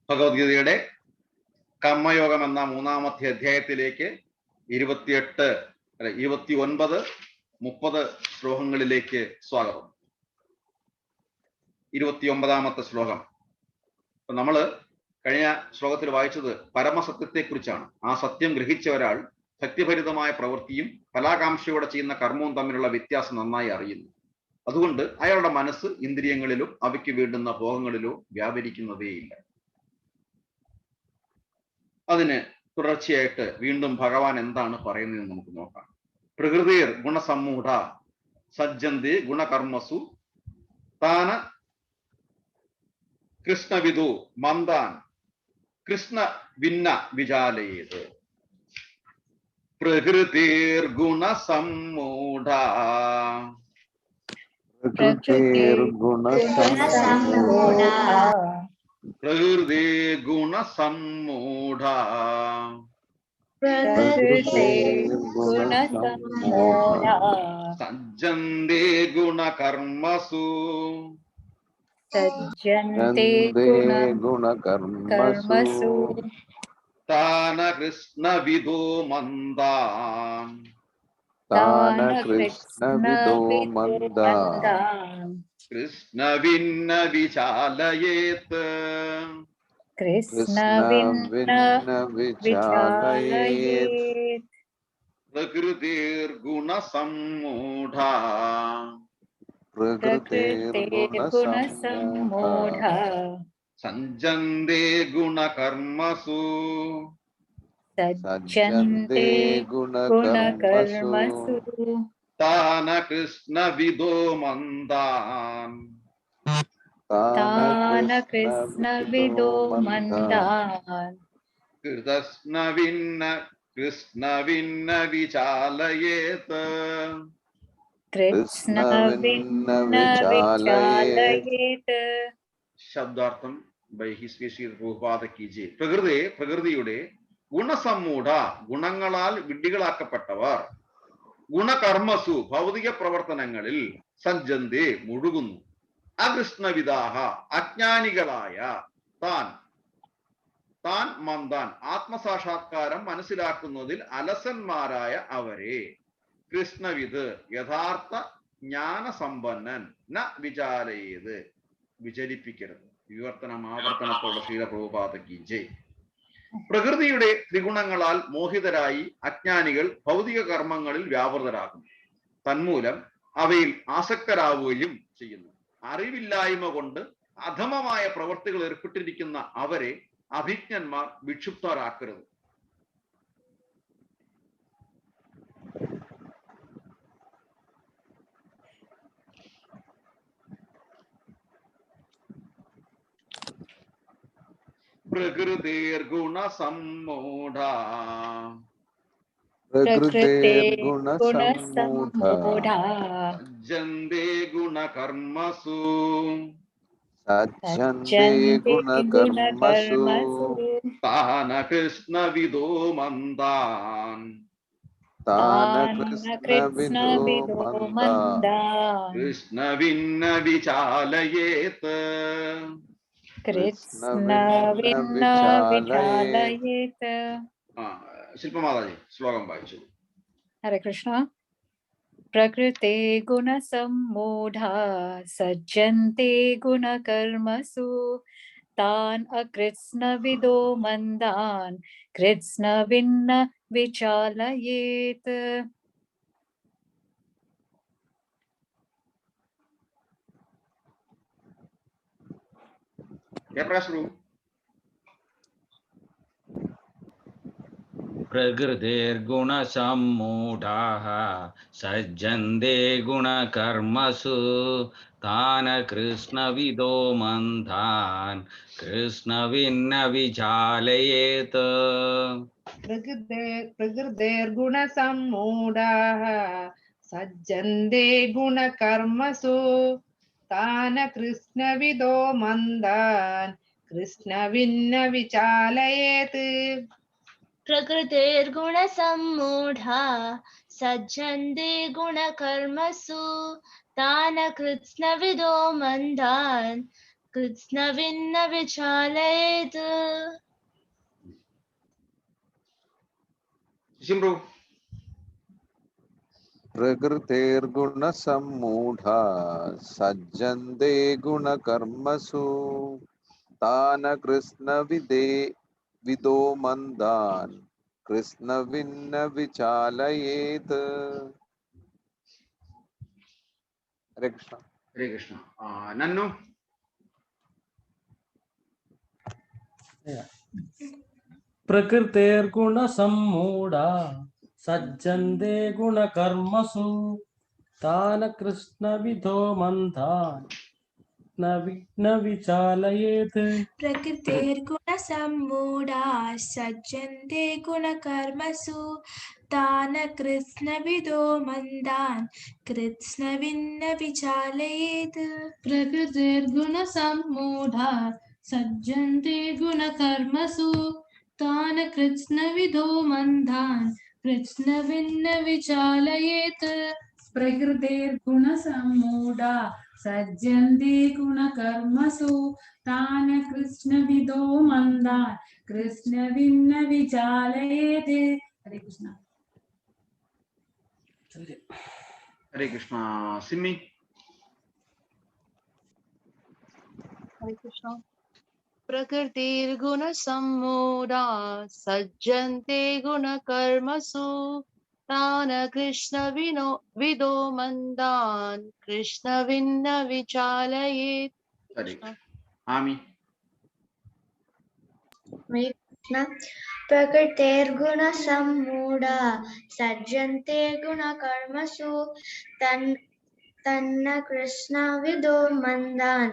ഭഗവത്ഗീതയുടെ കർമ്മയോഗം എന്ന 3-ാമത്തെ അധ്യായത്തിലേക്ക് 29, 30 ശ്ലോകങ്ങളിലേക്ക് സ്വാഗതം. 29-ാമത്തെ ശ്ലോകം. അപ്പൊ നമ്മള് കഴിഞ്ഞ ശ്ലോകത്തിൽ വായിച്ചത് പരമസത്യത്തെക്കുറിച്ചാണ്. ആ സത്യം ഗ്രഹിച്ച ഒരാൾ ഭക്തിഭരിതമായ പ്രവൃത്തിയും ഫലാകാംക്ഷയോടെ ചെയ്യുന്ന കർമ്മവും തമ്മിലുള്ള വ്യത്യാസം നന്നായി അറിയുന്നു. അതുകൊണ്ട് അയാളുടെ മനസ്സ് ഇന്ദ്രിയങ്ങളിലോ അവയ്ക്ക് വേണ്ടുന്ന ഭോഗങ്ങളിലോ വ്യാപരിക്കുന്നതേയില്ല. അതിന് തുടർച്ചയായിട്ട് വീണ്ടും ഭഗവാൻ എന്താണ് പറയുന്നതെന്ന് നമുക്ക് നോക്കാം. പ്രകൃതിർ ഗുണസമ്മൂഢ സജ്ജന്തി ഗുണകർമ്മസു താന കൃഷ്ണവിദു മന്ദാൻ കൃഷ്ണ ഭിന്ന വിചാലയേത്. പ്രകൃതിർ ഗുണസമ്മൂഢ പ്രകൃതി ഗുണസമ്മൂഢ സജ്ജന്തി ഗുണകർമ്മസു താന കൃഷ്ണവിദോ മന്ദാൻ കൃഷ്ണ ഭിന്ന വിചാലയേത്. പ്രകൃതിർ ഗുണസമ്മൂഢ സഞ്ജന്തി ഗുണകർമ്മസു താന കൃഷ്ണവിദോ മന്ദാൻ കൃഷ്ണ ഭിന്ന വിചാലയേത്. ശബ്ദാർത്ഥം ബൈ ഹിസ് ശ്രീ പ്രഭുപാദ കി ജയ്. പ്രകൃതിയുടെ ഗുണസമ്മൂഢ ഗുണങ്ങളാൽ വിഡ്ഢികളാക്കപ്പെട്ടവർ ഗുണകർമ്മസു ഭൗതിക പ്രവർത്തനങ്ങളിൽ സജ്ജന്തി മുഴുകുന്നു. അകൃഷ്ണവിദാഹ അജ്ഞാനികളായ താൻ മന്ദാൻ ആത്മസാക്ഷാത്കാരം മനസ്സിലാക്കുന്നതിൽ അലസന്മാരായ അവരെ കൃഷ്ണവിദ് യഥാർത്ഥ ജ്ഞാനസമ്പന്നൻ ന വിചാലയേത് വിചലിപ്പിക്കരുത്. വിവർത്തനം ആവർത്തനത്തോടെ ശ്രീല പ്രഭുപാദ കി ജയ്. പ്രകൃതിയുടെ ത്രിഗുണങ്ങളാൽ മോഹിതരായി അജ്ഞാനികൾ ഭൗതിക കർമ്മങ്ങളിൽ വ്യാപൃതരാകുന്നു. തന്മൂലം അവയിൽ ആസക്തരാവുകയും ചെയ്യുന്നു. അറിവില്ലായ്മ കൊണ്ട് അധമമായ പ്രവൃത്തികൾ ഏർപ്പെട്ടിരിക്കുന്ന അവരെ അഭിജ്ഞന്മാർ വിക്ഷുപ്തരാക്കരുത്. പ്രകൃതിർ ഗുണസമ്മൂഢ സജ്ജന്തി ഗുണകർമ്മസു താന കൃഷ്ണവിദോ മന്ദാൻ കൃഷ്ണ ഭിന്ന വിചാലയേത്. ശില്പമാതാജി ശ്ലോകം വായിച്ചു. ഹരേ കൃഷ്ണ. പ്രകൃതേ ഗുണസമ്മൂഢ സജ്ജന്തി ഗുണകർമ്മസു താൻ അകൃത്സ്നവിദോ മന്ദാൻ കൃത്സ്നഭിന്ന വിചാലയേത്. പ്രകൃതിർഗുണസമ്മൂഢാഃ സജ്ജന്തി ഗുണകർമ്മസു താന കൃഷ്ണവിദോ മന്ദാൻ കൃഷ്ണഭിന്ന വിചാലയേത്. പ്രകൃതിർഗുണസമ്മൂഢാഃ സജ്ജന്തി ഗുണകർമ്മസു താന കൃഷ്ണവിദോ മന്ദാൻ കൃഷ്ണഭിന്ന വിചാലയേത്. പ്രകൃതിർഗുണസമ്മൂഢാ സജ്ജന്തി ഗുണകർമ്മസു താന കൃത്സ്നവിദോ മന്ദാൻ कृत्स्नविन्न विचालयेत् ശിശുംബ്രു. प्रकृतेर्गुणसम्मूढा सज्जन्ते गुणकर्मसु तान् विदो मन्दान् कृष्णविन्न विचालयेत्. हरे कृष्ण. ഹരേ കൃഷ്ണ. നന്നു. प्रकृतेर्गुणसम्मूढा सज्जन्ते गुणकर्मसु तान् कृष्णविदो मन्दान् न विचालयेत्. प्रकृतेर्गुणसम्मूढा सज्जन्ते गुणकर्मसु तान् कृत्स्नविदो मन्दान् कृत्स्नविन्न विचालयेत्. प्रकृतिर्गुणसम्मूढा सज्जन्ते गुणकर्मसु तान् कृत्स्नविदो मन्दान् कृत्स्नविन्न विचालयेत्. प्रकृतिर्गुणसम्मूढा सज्जन्ते गुणकर्मसु तान् कृष्णविदो मन्दान् कृष्णविन्न विचालयेत्. हरे कृष्ण. ഹരേ കൃഷ്ണ. സിമ്മി. हरे कृष्ण. प्रकृतिर्गुणसम्मूढा सज्जन्ते गुणकर्मसु तान् कृष्णविदो मन्दान् कृष्णविन्न विचालयेत्. ഹരേ കൃഷ്ണ. ആമി. प्रकृतेर्गुणसम्मूढा सज्जन्ते गुणकर्मसु तन्न कृष्णविदो मन्दान्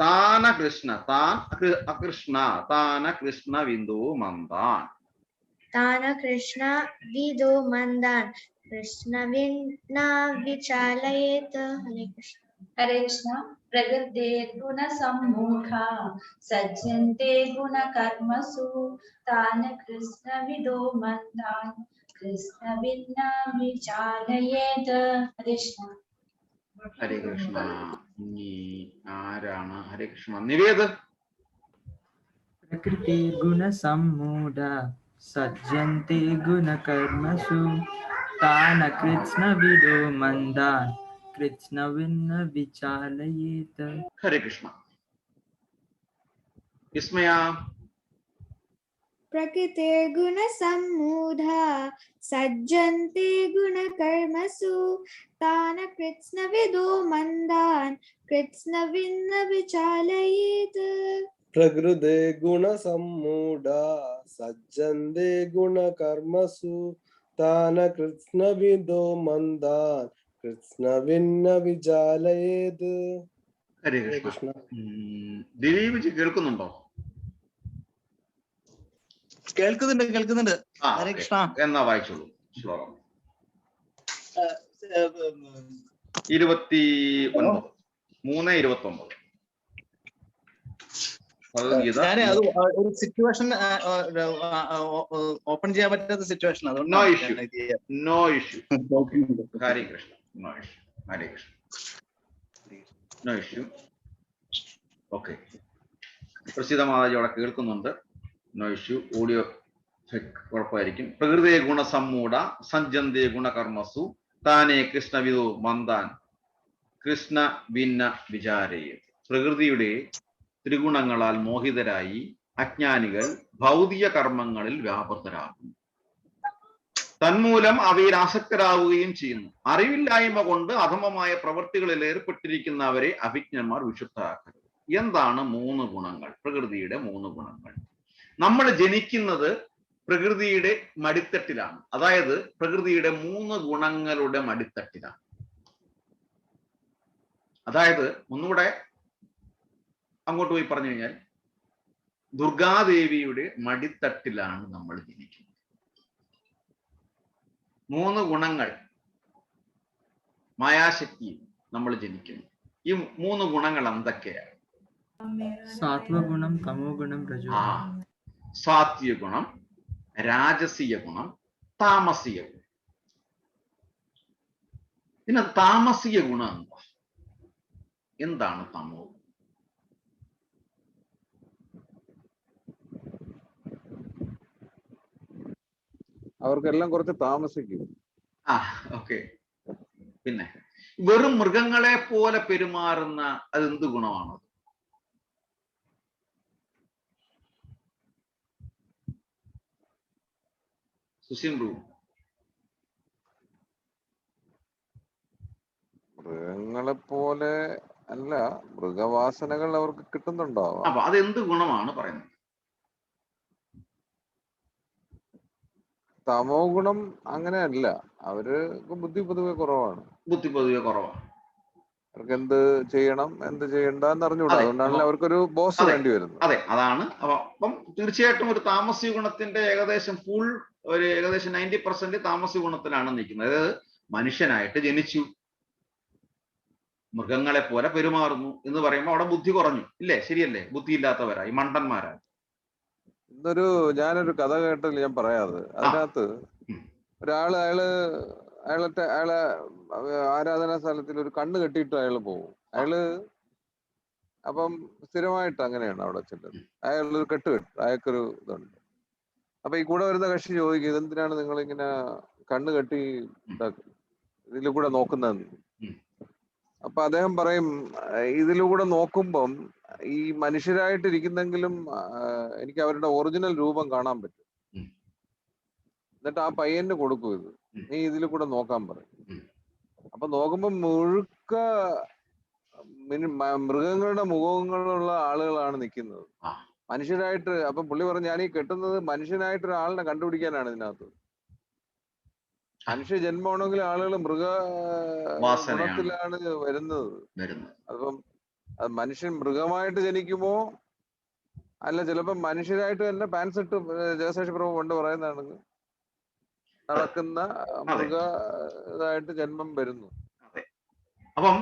താന കൃഷ്ണ. അകൃഷ്ണ. താന കൃഷ്ണവിന്ദോ മന്ദാൻ. तान् कृष्णविदो मन्दान् कृष्णविन्न विचालयेत्. हरे कृष्ण. हरे कृष्ण. प्रकृतिर्गुणसम्मूढा सज्जन्ते गुणकर्मसु तान् कृष्णविदो मन्दान् कृष्णविन्न विचालयेत्. हरे कृष्ण. ഹരേ കൃഷ്ണ. ഇനി ആരാണ്? ഹരേ കൃഷ്ണ. നിവേദ്. प्रकृतिर्गुणसम्मूढा सज्जन्ते गुणकर्मसु तान् कृत्स्नविदो मन्दान् कृत्स्नविन्न विचालयेत्. ഹരേ കൃഷ്ണ. വിസ്മയ. प्रकृतिर्गुणसम्मूढा सज्जन्ते गुणकर्मसु तान् कृत्स्नविदो मन्दान् कृत्स्नविन्न विचालयेत्. प्रकृतिर्गुणसम्मूढा सज्जन्ते गुणकर्मसु तान् कृत्स्नविदो मन्दान् कृत्स्नविन्न विचालयेत्. ഹരേ കൃഷ്ണ. ദിലീപ് ജി കേൾക്കുന്നുണ്ടോ? കേൾക്കുന്നുണ്ട്. ഹരേ കൃഷ്ണ. എന്നാ വായിച്ചോളൂ ശ്ലോകം. 3:29 ഞാൻ അത് ഒരു സിറ്റുവേഷൻ ഓപ്പൺ ചെയ്യാൻ പറ്റാത്ത situation. No issue. Hare Krishna. Hare Krishna. No issue. Okay. Prasiddha Mataji അവിടെ കേൾക്കുന്നുണ്ട്. No issue. ഓഡിയോ കുഴപ്പമായിരിക്കും. പ്രകൃതിയെ ഗുണസമ്മൂഢ സഞ്ജന്തേ ഗുണകർമ്മസു താനേ കൃഷ്ണവിദോ മന്ദാൻ കൃഷ്ണ ഭിന്ന വിചാരയെ. പ്രകൃതിയുടെ ത്രിഗുണങ്ങളാൽ മോഹിതരായി അജ്ഞാനികൾ ഭൗതിക കർമ്മങ്ങളിൽ വ്യാപൃതരാകുന്നു. തന്മൂലം അവയിൽ ആസക്തരാവുകയും ചെയ്യുന്നു. അറിവില്ലായ്മ കൊണ്ട് അധമമായ പ്രവൃത്തികളിൽ ഏർപ്പെട്ടിരിക്കുന്നവരെ അഭിജ്ഞന്മാർ വിശുദ്ധരാക്കരുത്. എന്താണ് 3 ഗുണങ്ങൾ? പ്രകൃതിയുടെ 3 ഗുണങ്ങൾ. നമ്മൾ ജനിക്കുന്നത് പ്രകൃതിയുടെ മടിത്തട്ടിലാണ്. അതായത് പ്രകൃതിയുടെ 3 ഗുണങ്ങളുടെ മടിത്തട്ടിലാണ്. അതായത് ഒന്നുകൂടെ അങ്ങോട്ട് പോയി പറഞ്ഞു കഴിഞ്ഞാൽ ദുർഗാദേവിയുടെ മടിത്തട്ടിലാണ് നമ്മൾ ജനിക്കുന്നത്. 3 ഗുണങ്ങൾ മായാശക്തി നമ്മൾ ജനിക്കുന്നു. ഈ 3 ഗുണങ്ങൾ എന്തൊക്കെയാണ്? സാത്വഗുണം, തമോഗുണം, രജോഗുണം. സാത്വിക ഗുണം, രാജസീയ ഗുണം, താമസിക ഗുണം. പിന്നെ താമസിക ഗുണം എന്താണ്? തമോ. അവർക്കെല്ലാം കുറച്ച് താമസിക്കും. ആ ഓക്കെ. പിന്നെ വെറും മൃഗങ്ങളെ പോലെ പെരുമാറുന്ന അതെന്ത് ഗുണമാണ്? സുശീന്ദ്രു. മൃഗങ്ങളെ പോലെ അല്ല, മൃഗവാസനകൾ അവർക്ക് കിട്ടുന്നുണ്ടാവാം. അപ്പൊ അതെന്ത് ഗുണമാണ് പറയുന്നത്? തമോ ഗുണം അങ്ങനെയല്ല, അവര് ബുദ്ധി പൊതുവെ കുറവാണ്. ബുദ്ധി പൊതുവെ കുറവാണ്. അവർക്ക് എന്ത് ചെയ്യണം എന്ത് ചെയ്യണ്ടെന്ന് അറിഞ്ഞുകൂടാ. അതുകൊണ്ടാണല്ലോ അവർക്കൊരു ബോസ് വേണ്ടി വരുന്നത്. അതെ, അതാണ്. അപ്പം തീർച്ചയായിട്ടും ഒരു താമസിക ഗുണത്തിന്റെ ഏകദേശം ഒരു ഏകദേശം 90% താമസിക ഗുണത്തിലാണ് നിൽക്കുന്നത്. അതായത് മനുഷ്യനായിട്ട് ജനിച്ചു, മൃഗങ്ങളെ പോലെ പെരുമാറുന്നു എന്ന് പറയുമ്പോൾ അവിടെ ബുദ്ധി കുറഞ്ഞു, ഇല്ലേ? ശരിയല്ലേ? ബുദ്ധിയില്ലാത്തവരായി, മണ്ടന്മാരായി. ഞാനൊരു കഥ കേട്ടില്ല, ഞാൻ പറയാതെ. അതിനകത്ത് അയാളെ ആരാധനാ സ്ഥലത്തിൽ ഒരു കണ്ണ് കെട്ടിയിട്ട് അയാൾ പോകും. അപ്പം സ്ഥിരമായിട്ട് അങ്ങനെയാണ് അവിടെ ചെല്ലുന്നത്. അയാളൊരു കെട്ട് അയാൾക്കൊരു ഇതുണ്ട്. അപ്പൊ ഈ കൂടെ വരുന്ന കക്ഷി ചോദിക്കും, ഇതെന്തിനാണ് നിങ്ങൾ ഇങ്ങനെ കണ്ണ് കെട്ടി ഇതിലൂടെ നോക്കുന്നതെന്ന്. അപ്പൊ അദ്ദേഹം പറയും, ഇതിലൂടെ നോക്കുമ്പം ഈ മനുഷ്യരായിട്ടിരിക്കുന്നെങ്കിലും എനിക്ക് അവരുടെ ഒറിജിനൽ രൂപം കാണാൻ പറ്റും. എന്നിട്ട് ആ പയ്യന് കൊടുക്കും, ഇത് നീ ഇതിൽ കൂടെ നോക്കാൻ പറയും. അപ്പൊ നോക്കുമ്പോ മുഴുക്ക മൃഗങ്ങളുടെ മുഖങ്ങളുള്ള ആളുകളാണ് നിൽക്കുന്നത്, മനുഷ്യരായിട്ട്. അപ്പൊ പുള്ളി പറഞ്ഞു, ഞാൻ ഈ കെട്ടുന്നത് മനുഷ്യനായിട്ട് ഒരാളിനെ കണ്ടുപിടിക്കാനാണ് ഇതിനകത്ത്. മനുഷ്യ ജന്മമാണെങ്കിൽ ആളുകൾ മൃഗ ഗുണത്തിലാണ് വരുന്നത്. അപ്പം അത് മനുഷ്യൻ മൃഗമായിട്ട് ജനിക്കുമോ അല്ല, ചിലപ്പോ മനുഷ്യരായിട്ട് തന്നെ പാൻസ് ഇട്ട് ജയശേഷി പ്രഭു കൊണ്ട് പറയുന്നതാണ് നടക്കുന്ന മൃഗ ഇതായിട്ട് ജന്മം വരുന്നു. അപ്പം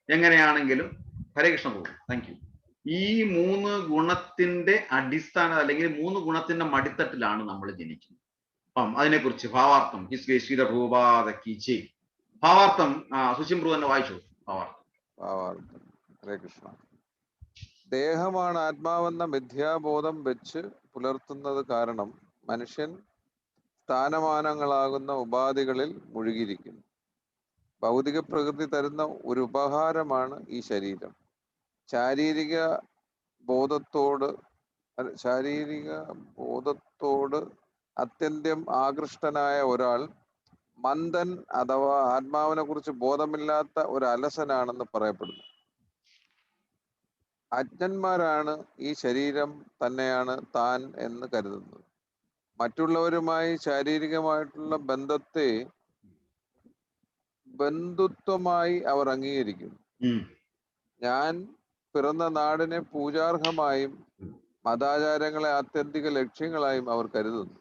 എങ്ങനെയാണെങ്കിലും ഹരേ കൃഷ്ണ പ്രഭു, താങ്ക് യു. ഈ 3 ഗുണത്തിന്റെ അടിസ്ഥാനം അല്ലെങ്കിൽ 3 ഗുണത്തിന്റെ മടിത്തട്ടിലാണ് നമ്മൾ ജനിക്കുന്നത്. അപ്പം അതിനെക്കുറിച്ച് ഭാവാർത്ഥം ഭാവാർത്ഥം സുശീന്ദ്രു തന്നെ വായിച്ചു. ഭാവാർത്ഥം. ഹരേ കൃഷ്ണ. ദേഹമാണ് ആത്മാവെന്ന മിഥ്യാബോധം വെച്ച് പുലർത്തുന്നത് കാരണം മനുഷ്യൻ സ്ഥാനമാനങ്ങളാകുന്ന ഉപാധികളിൽ മുഴുകിയിരിക്കുന്നു. ഭൗതിക പ്രകൃതി തരുന്ന ഒരു ഉപഹാരമാണ് ഈ ശരീരം. ശാരീരിക ബോധത്തോട് അത്യന്തം ആകൃഷ്ടനായ ഒരാൾ മന്ദൻ അഥവാ ആത്മാവിനെ കുറിച്ച് ബോധമില്ലാത്ത ഒരു അലസനാണെന്ന് പറയപ്പെടുന്നു. അജ്ഞന്മാരാണ് ഈ ശരീരം തന്നെയാണ് താൻ എന്ന് കരുതുന്നത്. മറ്റുള്ളവരുമായി ശാരീരികമായിട്ടുള്ള ബന്ധുത്വമായി അവർ അംഗീകരിക്കുന്നു. ഞാൻ പിറന്ന നാടിനെ പൂജാർഹമായും മതാചാരങ്ങളെ ആത്യന്തിക ലക്ഷ്യങ്ങളായും അവർ കരുതുന്നു.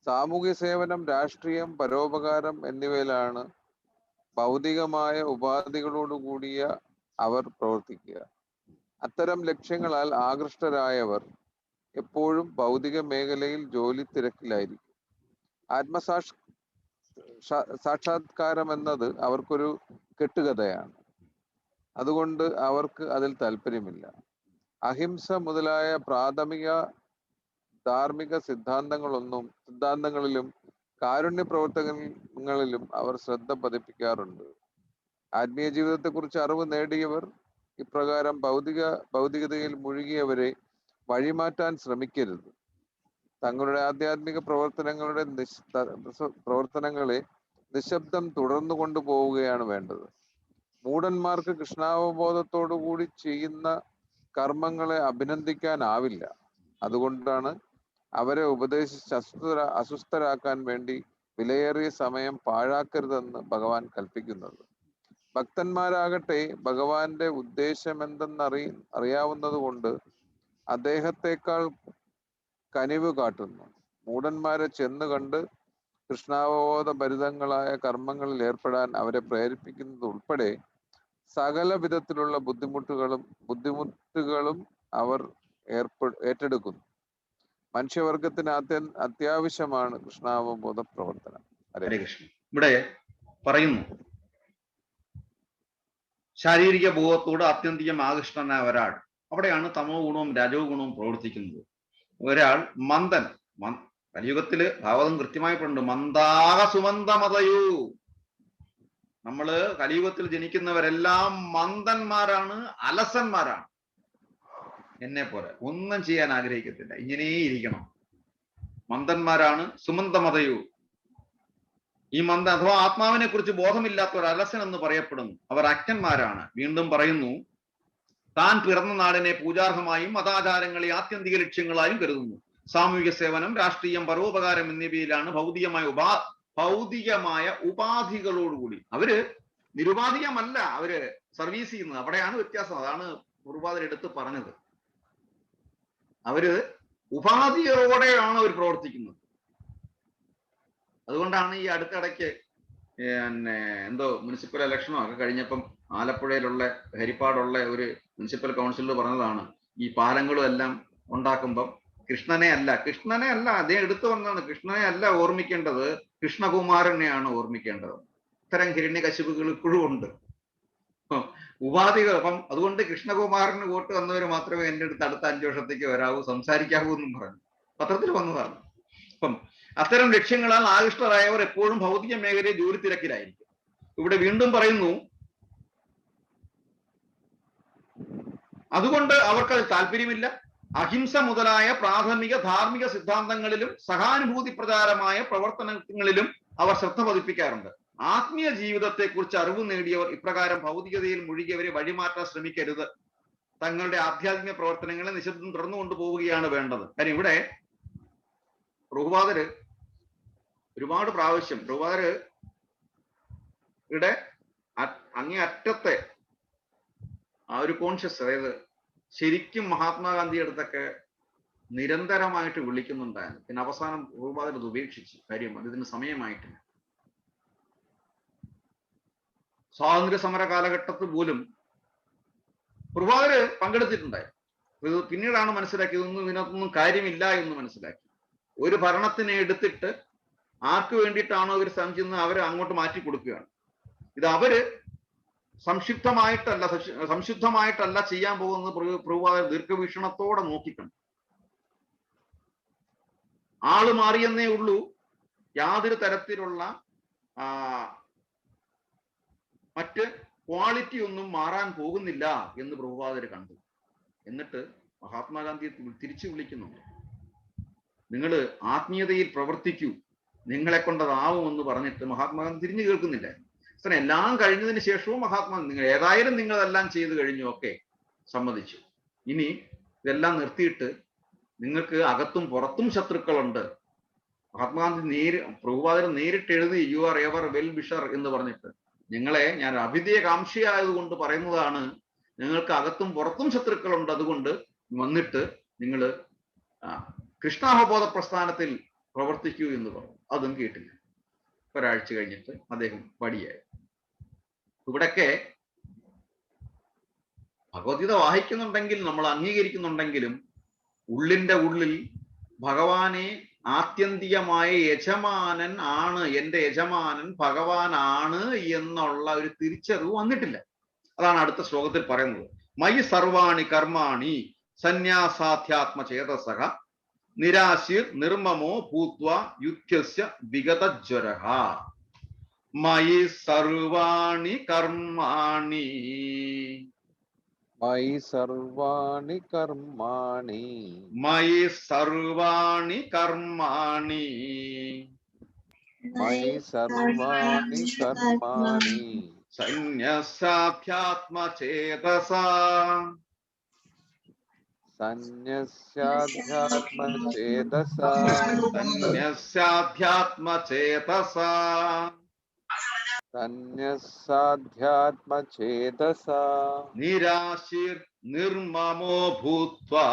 സാമൂഹ്യ സേവനം, രാഷ്ട്രീയം, പരോപകാരം എന്നിവയിലാണ് ഭൗതികമായ ഉപാധികളോടുകൂടിയ അവർ പ്രവർത്തിക്കുക. അത്തരം ലക്ഷ്യങ്ങളാൽ ആകൃഷ്ടരായവർ എപ്പോഴും ഭൗതിക മേഖലയിൽ ജോലി തിരക്കിലായിരിക്കും. സാക്ഷാത്കാരം എന്നത് അവർക്കൊരു കെട്ടുകഥയാണ്. അതുകൊണ്ട് അവർക്ക് അതിൽ താല്പര്യമില്ല. അഹിംസ മുതലായ പ്രാഥമിക ധാർമ്മിക സിദ്ധാന്തങ്ങളിലും കാരുണ്യ പ്രവർത്തനങ്ങളിലും അവർ ശ്രദ്ധ പതിപ്പിക്കാറുണ്ട്. ആത്മീയ ജീവിതത്തെക്കുറിച്ച് അറിവ് നേടിയവർ ഇപ്രകാരം ഭൗതികതയിൽ മുഴുകിയവരെ വഴിമാറ്റാൻ ശ്രമിക്കരുത്. തങ്ങളുടെ ആധ്യാത്മിക പ്രവർത്തനങ്ങളെ നിശബ്ദം തുടർന്നു കൊണ്ടുപോവുകയാണ് വേണ്ടത്. മൂഢന്മാർക്ക് കൃഷ്ണാവബോധത്തോടുകൂടി ചെയ്യുന്ന കർമ്മങ്ങളെ അഭിനന്ദിക്കാനാവില്ല. അതുകൊണ്ടാണ് അവരെ ഉപദേശിച്ച് അസ്വസ്ഥരാക്കാൻ വേണ്ടി വിലയേറിയ സമയം പാഴാക്കരുതെന്ന് ഭഗവാൻ കൽപ്പിക്കുന്നത്. ഭക്തന്മാരാകട്ടെ ഭഗവാന്റെ ഉദ്ദേശമെന്തെന്നറിയാവുന്നത് കൊണ്ട് അദ്ദേഹത്തെക്കാൾ കനിവ് കാട്ടുന്നു. മൂഢന്മാരെ ചെന്ന് കണ്ട് കൃഷ്ണാവബോധ ഭരിതങ്ങളായ കർമ്മങ്ങളിൽ ഏർപ്പെടാൻ അവരെ പ്രേരിപ്പിക്കുന്നത് ഉൾപ്പെടെ സകല വിധത്തിലുള്ള ബുദ്ധിമുട്ടുകളും അവർ ഏറ്റെടുക്കുന്നു. മനുഷ്യവർഗത്തിന് അത്യാവശ്യമാണ് കൃഷ്ണാവബോധ പ്രവർത്തനം. ഹരേ കൃഷ്ണ. ഇവിടെ പറയുന്നു, ശാരീരിക ബോധത്തോട് ആത്യന്തികം ആകൃഷ്ടനായ ഒരാൾ, അവിടെയാണ് തമോ ഗുണവും രജോ ഗുണവും പ്രവർത്തിക്കുന്നത്. ഒരാൾ മന്ദൻ, കലിയുഗത്തില് ഭാഗവതം കൃത്യമായി പറയുന്നുണ്ട്, മന്ദാക സുമന്ദമതയു. നമ്മള് കലിയുഗത്തിൽ ജനിക്കുന്നവരെല്ലാം മന്ദന്മാരാണ്, അലസന്മാരാണ്. എന്നെ പോലെ ഒന്നും ചെയ്യാൻ ആഗ്രഹിക്കത്തില്ല, ഇങ്ങനെ ഇരിക്കണം. മന്ദന്മാരാണ്, സുമന്ദമതയു. ഈ മന്ദ അഥവാ ആത്മാവിനെ കുറിച്ച് ബോധമില്ലാത്തവർ അലസൻ എന്ന് പറയപ്പെടുന്നു. അവർ അജ്ഞന്മാരാണ്. വീണ്ടും പറയുന്നു, താൻ പിറന്ന നാടിനെ പൂജാർഹമായും മതാചാരങ്ങളെ ആത്യന്തിക ലക്ഷ്യങ്ങളായും കരുതുന്നു. സാമൂഹിക സേവനം, രാഷ്ട്രീയം, പരോപകാരം എന്നിവയിലാണ് ഭൗതികമായ ഉപാധികളോടുകൂടി. അവര് നിരുപാധികമല്ല അവര് സർവീസ് ചെയ്യുന്നത്. അവിടെയാണ് വ്യത്യാസം. അതാണ് ഗുരുപാദർ എടുത്ത് പറഞ്ഞത്. അവര് ഉപാധികളോടെയാണ് അവർ പ്രവർത്തിക്കുന്നത്. അതുകൊണ്ടാണ് ഈ അടുത്തിടയ്ക്ക് എന്തോ മുനിസിപ്പൽ ഇലക്ഷനോ ഒക്കെ കഴിഞ്ഞപ്പം ആലപ്പുഴയിലുള്ള ഹരിപ്പാടുള്ള ഒരു മുനിസിപ്പൽ കൗൺസിലർ പറഞ്ഞതാണ്, ഈ പാലങ്ങളും എല്ലാം ഉണ്ടാക്കുമ്പം കൃഷ്ണനെ അല്ല അദ്ദേഹം എടുത്തു വന്നതാണ്, കൃഷ്ണനെ അല്ല ഓർമ്മിക്കേണ്ടത്, കൃഷ്ണകുമാരനെയാണ് ഓർമ്മിക്കേണ്ടത്. ഇത്തരം ഹിരണ്യകശിപുകൾ ഇപ്പോഴും ഉണ്ട്, ഉപാധികൾ. അപ്പം അതുകൊണ്ട് കൃഷ്ണകുമാരന് വോട്ട് വന്നവർ മാത്രമേ എൻ്റെ അടുത്ത് അടുത്ത 5 വർഷത്തേക്ക് വരാവൂ, സംസാരിക്കാവൂ എന്നും പറഞ്ഞു പത്രത്തിൽ വന്നതാണ്. അപ്പം അത്തരം ലക്ഷ്യങ്ങളാൽ ആകൃഷ്ടരായവർ എപ്പോഴും ഭൗതിക മേഖലയെ ജോലി തിരക്കിലായിരിക്കും. ഇവിടെ വീണ്ടും പറയുന്നു, അതുകൊണ്ട് അവർക്കത് താല്പര്യമില്ല. അഹിംസ മുതലായ പ്രാഥമിക ധാർമ്മിക സിദ്ധാന്തങ്ങളിലും സഹാനുഭൂതി പ്രചാരമായ പ്രവർത്തനങ്ങളിലും അവർ ശ്രദ്ധ പതിപ്പിക്കാറുണ്ട്. ആത്മീയ ജീവിതത്തെ കുറിച്ച് അറിവ് നേടിയവർ ഇപ്രകാരം ഭൗതികതയിൽ മുഴുകിയവരെ വഴിമാറ്റാൻ ശ്രമിക്കരുത്. തങ്ങളുടെ ആധ്യാത്മിക പ്രവർത്തനങ്ങളെ നിശബ്ദം തുടർന്നു കൊണ്ടുപോവുകയാണ് വേണ്ടത്. കാര്യം ഇവിടെ പ്രഭുപാദര് ഒരുപാട് പ്രാവശ്യം പ്രഭുപാദരുടെ അങ്ങേ അറ്റത്തെ ആ ഒരു കോൺഷ്യസ്, അതായത് ശരിക്കും മഹാത്മാഗാന്ധി അടുത്തൊക്കെ നിരന്തരമായിട്ട് വിളിക്കുന്നുണ്ടായിരുന്നു. പിന്നെ അവസാനം പ്രഭുപാദർ അത് ഉപേക്ഷിച്ചു. കാര്യം അതിന് സമയമായിട്ടില്ല. സ്വാതന്ത്ര്യ സമര കാലഘട്ടത്തിൽ പോലും പ്രഭുപാദര് പങ്കെടുത്തിട്ടുണ്ടായിരുന്നു. ഇത് പിന്നീടാണ് മനസ്സിലാക്കിയത്, ഇതിനകത്തൊന്നും കാര്യമില്ല എന്ന് മനസ്സിലാക്കി. ഒരു ഭരണത്തിനെ എടുത്തിട്ട് ആർക്ക് വേണ്ടിയിട്ടാണോ അവർ ശ്രമിക്കുന്നത് അവരെ അങ്ങോട്ട് മാറ്റി കൊടുക്കുകയാണ്. ഇത് അവര് സംശുദ്ധമായിട്ടല്ല ചെയ്യാൻ പോകുന്നത്. പ്രഭുപാദർ ദീർഘവീക്ഷണത്തോടെ നോക്കിക്കണ്ടു. ആള് മാറിയെന്നേ ഉള്ളൂ, യാതൊരു തരത്തിലുള്ള മറ്റ് ക്വാളിറ്റി ഒന്നും മാറാൻ പോകുന്നില്ല എന്ന് പ്രഭുപാദർ കണ്ടു. എന്നിട്ട് മഹാത്മാഗാന്ധിയെ തിരിച്ചു വിളിക്കുന്നുണ്ട്, നിങ്ങൾ ആത്മീയതയിൽ പ്രവർത്തിക്കൂ, നിങ്ങളെ കൊണ്ടതാവുമെന്ന് പറഞ്ഞിട്ട് മഹാത്മാഗാന്ധി തിരിഞ്ഞു കേൾക്കുന്നില്ല. എല്ലാം കഴിഞ്ഞതിന് ശേഷവും നിങ്ങൾ ഏതായാലും നിങ്ങളെല്ലാം ചെയ്തു കഴിഞ്ഞു, ഒക്കെ സമ്മതിച്ചു. ഇനി ഇതെല്ലാം നിർത്തിയിട്ട് നിങ്ങൾക്ക് അകത്തും പുറത്തും ശത്രുക്കളുണ്ട്. മഹാത്മാഗാന്ധി പ്രഭുപാദർ നേരിട്ട് എഴുതി, you are ever well wisher എന്ന് പറഞ്ഞിട്ട്, നിങ്ങളെ ഞാൻ അഭിധേയകാംക്ഷയായതുകൊണ്ട് പറയുന്നതാണ്, നിങ്ങൾക്ക് അകത്തും പുറത്തും ശത്രുക്കളുണ്ട്, അതുകൊണ്ട് വന്നിട്ട് നിങ്ങൾ കൃഷ്ണാവബോധ പ്രസ്ഥാനത്തിൽ പ്രവർത്തിക്കൂ എന്ന് പറഞ്ഞു. അതും കേട്ടില്ല. ഒരാഴ്ച കഴിഞ്ഞിട്ട് അദ്ദേഹം പടിയായി. ഇവിടൊക്കെ ഭഗവത്ഗീത വായിക്കുന്നുണ്ടെങ്കിൽ, നമ്മൾ അംഗീകരിക്കുന്നുണ്ടെങ്കിലും, ഉള്ളിന്റെ ഉള്ളിൽ ഭഗവാനെ ആത്യന്തികമായ യജമാനൻ ആണ്, എൻ്റെ യജമാനൻ ഭഗവാനാണ് എന്നുള്ള ഒരു തിരിച്ചറിവ് വന്നിട്ടില്ല. അതാണ് അടുത്ത ശ്ലോകത്തിൽ പറയുന്നത്. മയി സർവാണി കർമാണി സന്യാസാധ്യാത്മചേതസഃ നിരാശിർ നിർമ്മമോ ഭൂത്വ യുദ്ധസ്യ വിഗതജ്വരഃ. മയി സർവാണി കർമാണി മയി സർവാണി കർമാണി മയി സർവാണി കർമാണി മയി സർവാണി കർമാണി സന്യസാധ്യാത്മചേതസാ സന്യസ്യാധ്യാത്മചേതസാ സന്യസ്യാധ്യാത്മചേതസാ സന്യസ്യാധ്യാത്മചേതസാ നിരാശിർ നിർമ്മമോ ഭൂത്വാ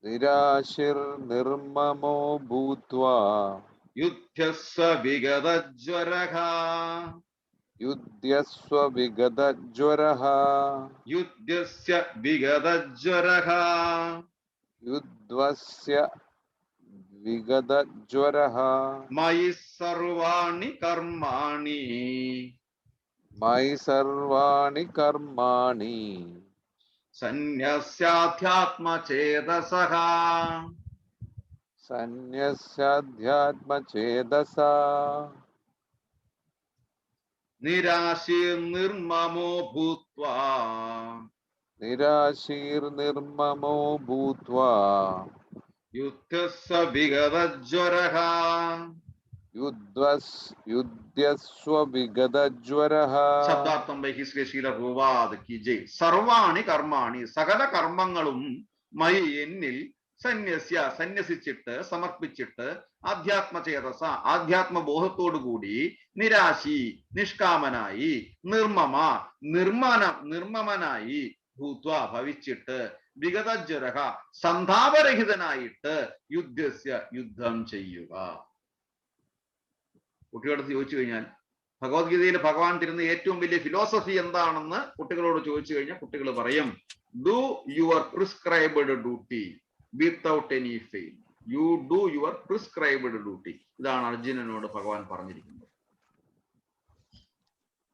നിരാശിർ നിർമ്മമോ ഭൂത്വാ യുദ്ധസ്വ വിഗതജ്വരഃ യുദ്ധ്യസ്വ വിഗതജ്വരഃ യുദ്ധസ്യ വിഗതജ്വരഃ യുദ്ധ്വസ്യ വിഗതജ്വരഃ. മയി സർവാണി കർമാണി മയി സർവാണി കർമാണി സന്യസ്യാധ്യാത്മചേതസഃ സന്യസ്യാധ്യാത്മചേതസാ നിരാശീർനിർമമോ ഭൂത്വാ നിരാശീർനിർമമോ ഭൂത്വാ യുദ്ധസ്സ വിഗതജ്വരഃ യുദ്ധ്യസ്വ വിഗതജ്വരഃ. ശബ്ദാർത്ഥം ശ്രീല ഭൂവാദ് കി ജയ്. സർവാണി കർമാണി, സകല കർമ്മങ്ങളും മയി എന്നിൽ സന്യസിച്ചിട്ട് സമർപ്പിച്ചിട്ട് ആധ്യാത്മചേതസ ആധ്യാത്മബോധത്തോടു കൂടി നിരാശി നിഷ്കാമനായി നിർമ്മമനായി ഭൂത്വ ഭവിച്ചിട്ട് വിഗതജ്വരഃ സന്താപരഹിതനായിട്ട് യുദ്ധം ചെയ്യുക. കുട്ടികളടുത്ത് ചോദിച്ചു കഴിഞ്ഞാൽ ഭഗവത്ഗീതയിൽ ഭഗവാൻ തരുന്ന ഏറ്റവും വലിയ ഫിലോസഫി എന്താണെന്ന് കുട്ടികളോട് ചോദിച്ചു കഴിഞ്ഞാൽ കുട്ടികൾ പറയും, do your prescribed duty without any fail. You do your prescribed duty. ഇതാണ് അർജുനനോട് ഭഗവാൻ പറഞ്ഞിരിക്കുന്നത്.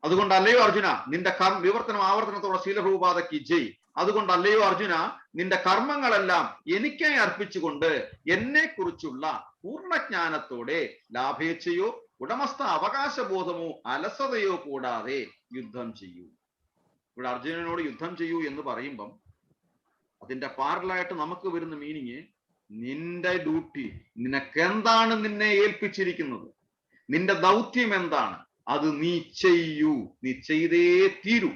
അതുകൊണ്ടല്ലയോ അർജുന നിന്റെ വിവർത്തനം ആവർത്തനത്തോടെ ശീലഭൂപാതയ്ക്ക് ജയ്. അതുകൊണ്ടല്ലയോ അർജുന നിന്റെ കർമ്മങ്ങളെല്ലാം എനിക്കായി അർപ്പിച്ചുകൊണ്ട് എന്നെ കുറിച്ചുള്ള പൂർണ്ണജ്ഞാനത്തോടെ ലാഭേച്ഛയോ ഉടമസ്ഥ അവകാശബോധമോ അലസതയോ കൂടാതെ യുദ്ധം ചെയ്യൂ. ഇവിടെ അർജുനനോട് യുദ്ധം ചെയ്യൂ എന്ന് പറയുമ്പം അതിന്റെ പാരലായിട്ട് നമുക്ക് വരുന്ന മീനിങ്, നിന്റെ ഡ്യൂട്ടി, നിനക്കെന്താണ് നിന്നെ ഏൽപ്പിച്ചിരിക്കുന്നത്, നിന്റെ ദൗത്യം എന്താണ്, അത് നീ ചെയ്യൂ, നീ ചെയ്തേ തീരൂ.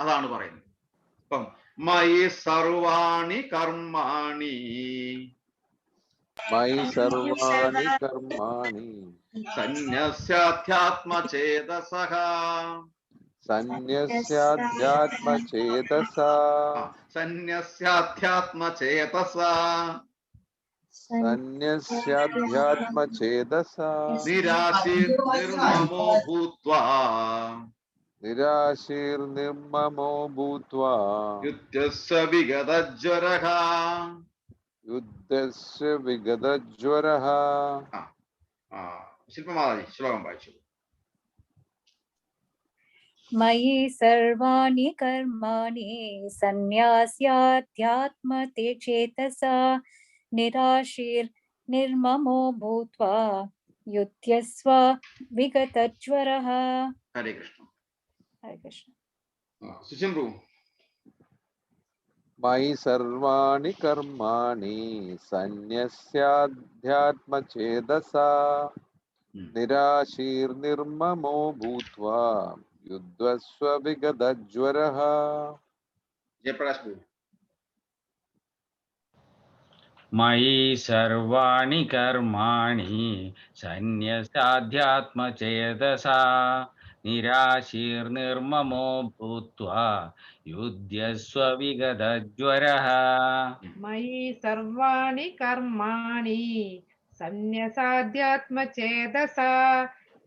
അതാണ് പറയുന്നത്. ഇപ്പം മയി സർവാണി കർമാണി സന്യസ്യാധ്യാത്മചേതസഃ നിരാശീർനിർമമോ ഭൂത്വാ യുദ്ധസ്യ വിഗതജ്വരഃ. ശില്പമാതാജി ശ്ലോകം വായിച്ചു. മയി സർവാണി കർമാണി സന്യാസ്യാധ്യാത്മചേതസാ നിരാശീർനിർമമോ ഭൂത്വാ യുധ്യസ്വ വിഗതജ്വരഃ. ഹരേ കൃഷ്ണ. ഹരേ കൃഷ്ണ. സുശംഭു. മയി സർവാണി കർമാണി സന്യസ്യാധ്യാത്മചേതസാ നിരാശീർനിർമമോ ഭൂത്വാ യുധ്യസ്വ വിഗതജ്വരഃ. ജയപ്രകാശ് ബോൾ. മയി സർവാണി കർമാണി സന്യസ്യാധ്യാത്മചേതസാ നിരാശീർനിർമമോ ഭൂത്വാ യുധ്യസ്വ വിഗതജ്വരഃ. മയി സർവാണി കർമാണി സന്യസാധ്യാത്മചേതസാ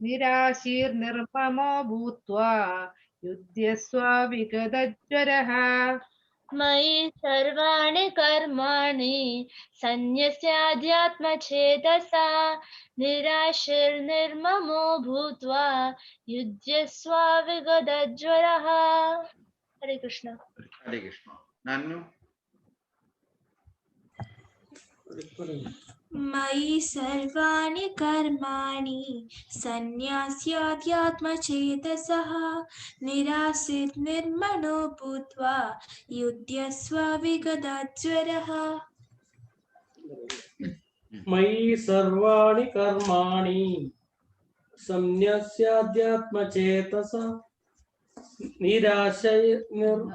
നിരാശീർനിർമമോ ഭൂത്വാ യുധ്യസ്വ വിഗതജ്വരഃ. മയി സർവാണി കർമാണി സന്യസ്യാധ്യാത്മചേതസാ നിരാശീർനിർമമോ ഭൂത്വാ യുധ്യസ്വ വിഗതജ്വരഃ. ഹരേ കൃഷ്ണ. ഹരേ കൃഷ്ണ. നന്നു. മയി സർവാണി കർമാണി സന്യാസ്യാധ്യാത്മചേതസഃ നിരാശീർനിർമമോ ഭൂത്വാ യുധ്യസ്വ വിഗതജ്വരഃ. മയി സർവാണി കർമാണി സന്യസ്യാധ്യാത്മചേതസാ നിരാശീർനിർമമോ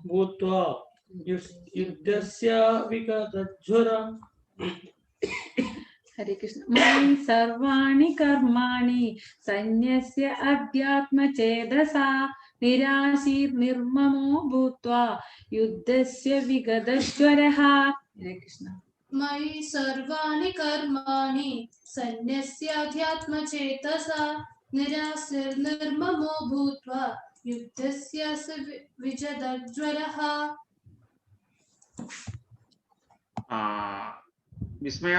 ഭൂത്വാ യുധ്യസ്യ വിഗതജ്വരഃ. ഹരേ കൃഷ്ണ. മയി സർവാണി കർമാണി സന്യസ്യ അധ്യാത്മചേതസാ നിരാശീർനിർമമോ ഭൂത്വാ യുദ്ധസ്യ വിഗതജ്വരഃ. ഹരേ കൃഷ്ണ. മയി സർവാണി കർമാണി സന്യസ്യാധ്യാത്മചേതസാ നിരാശീർനിർമമോ ഭൂത്വാ യുദ്ധസ്യ വിഗതജ്വരഃ. വിസ്മയ.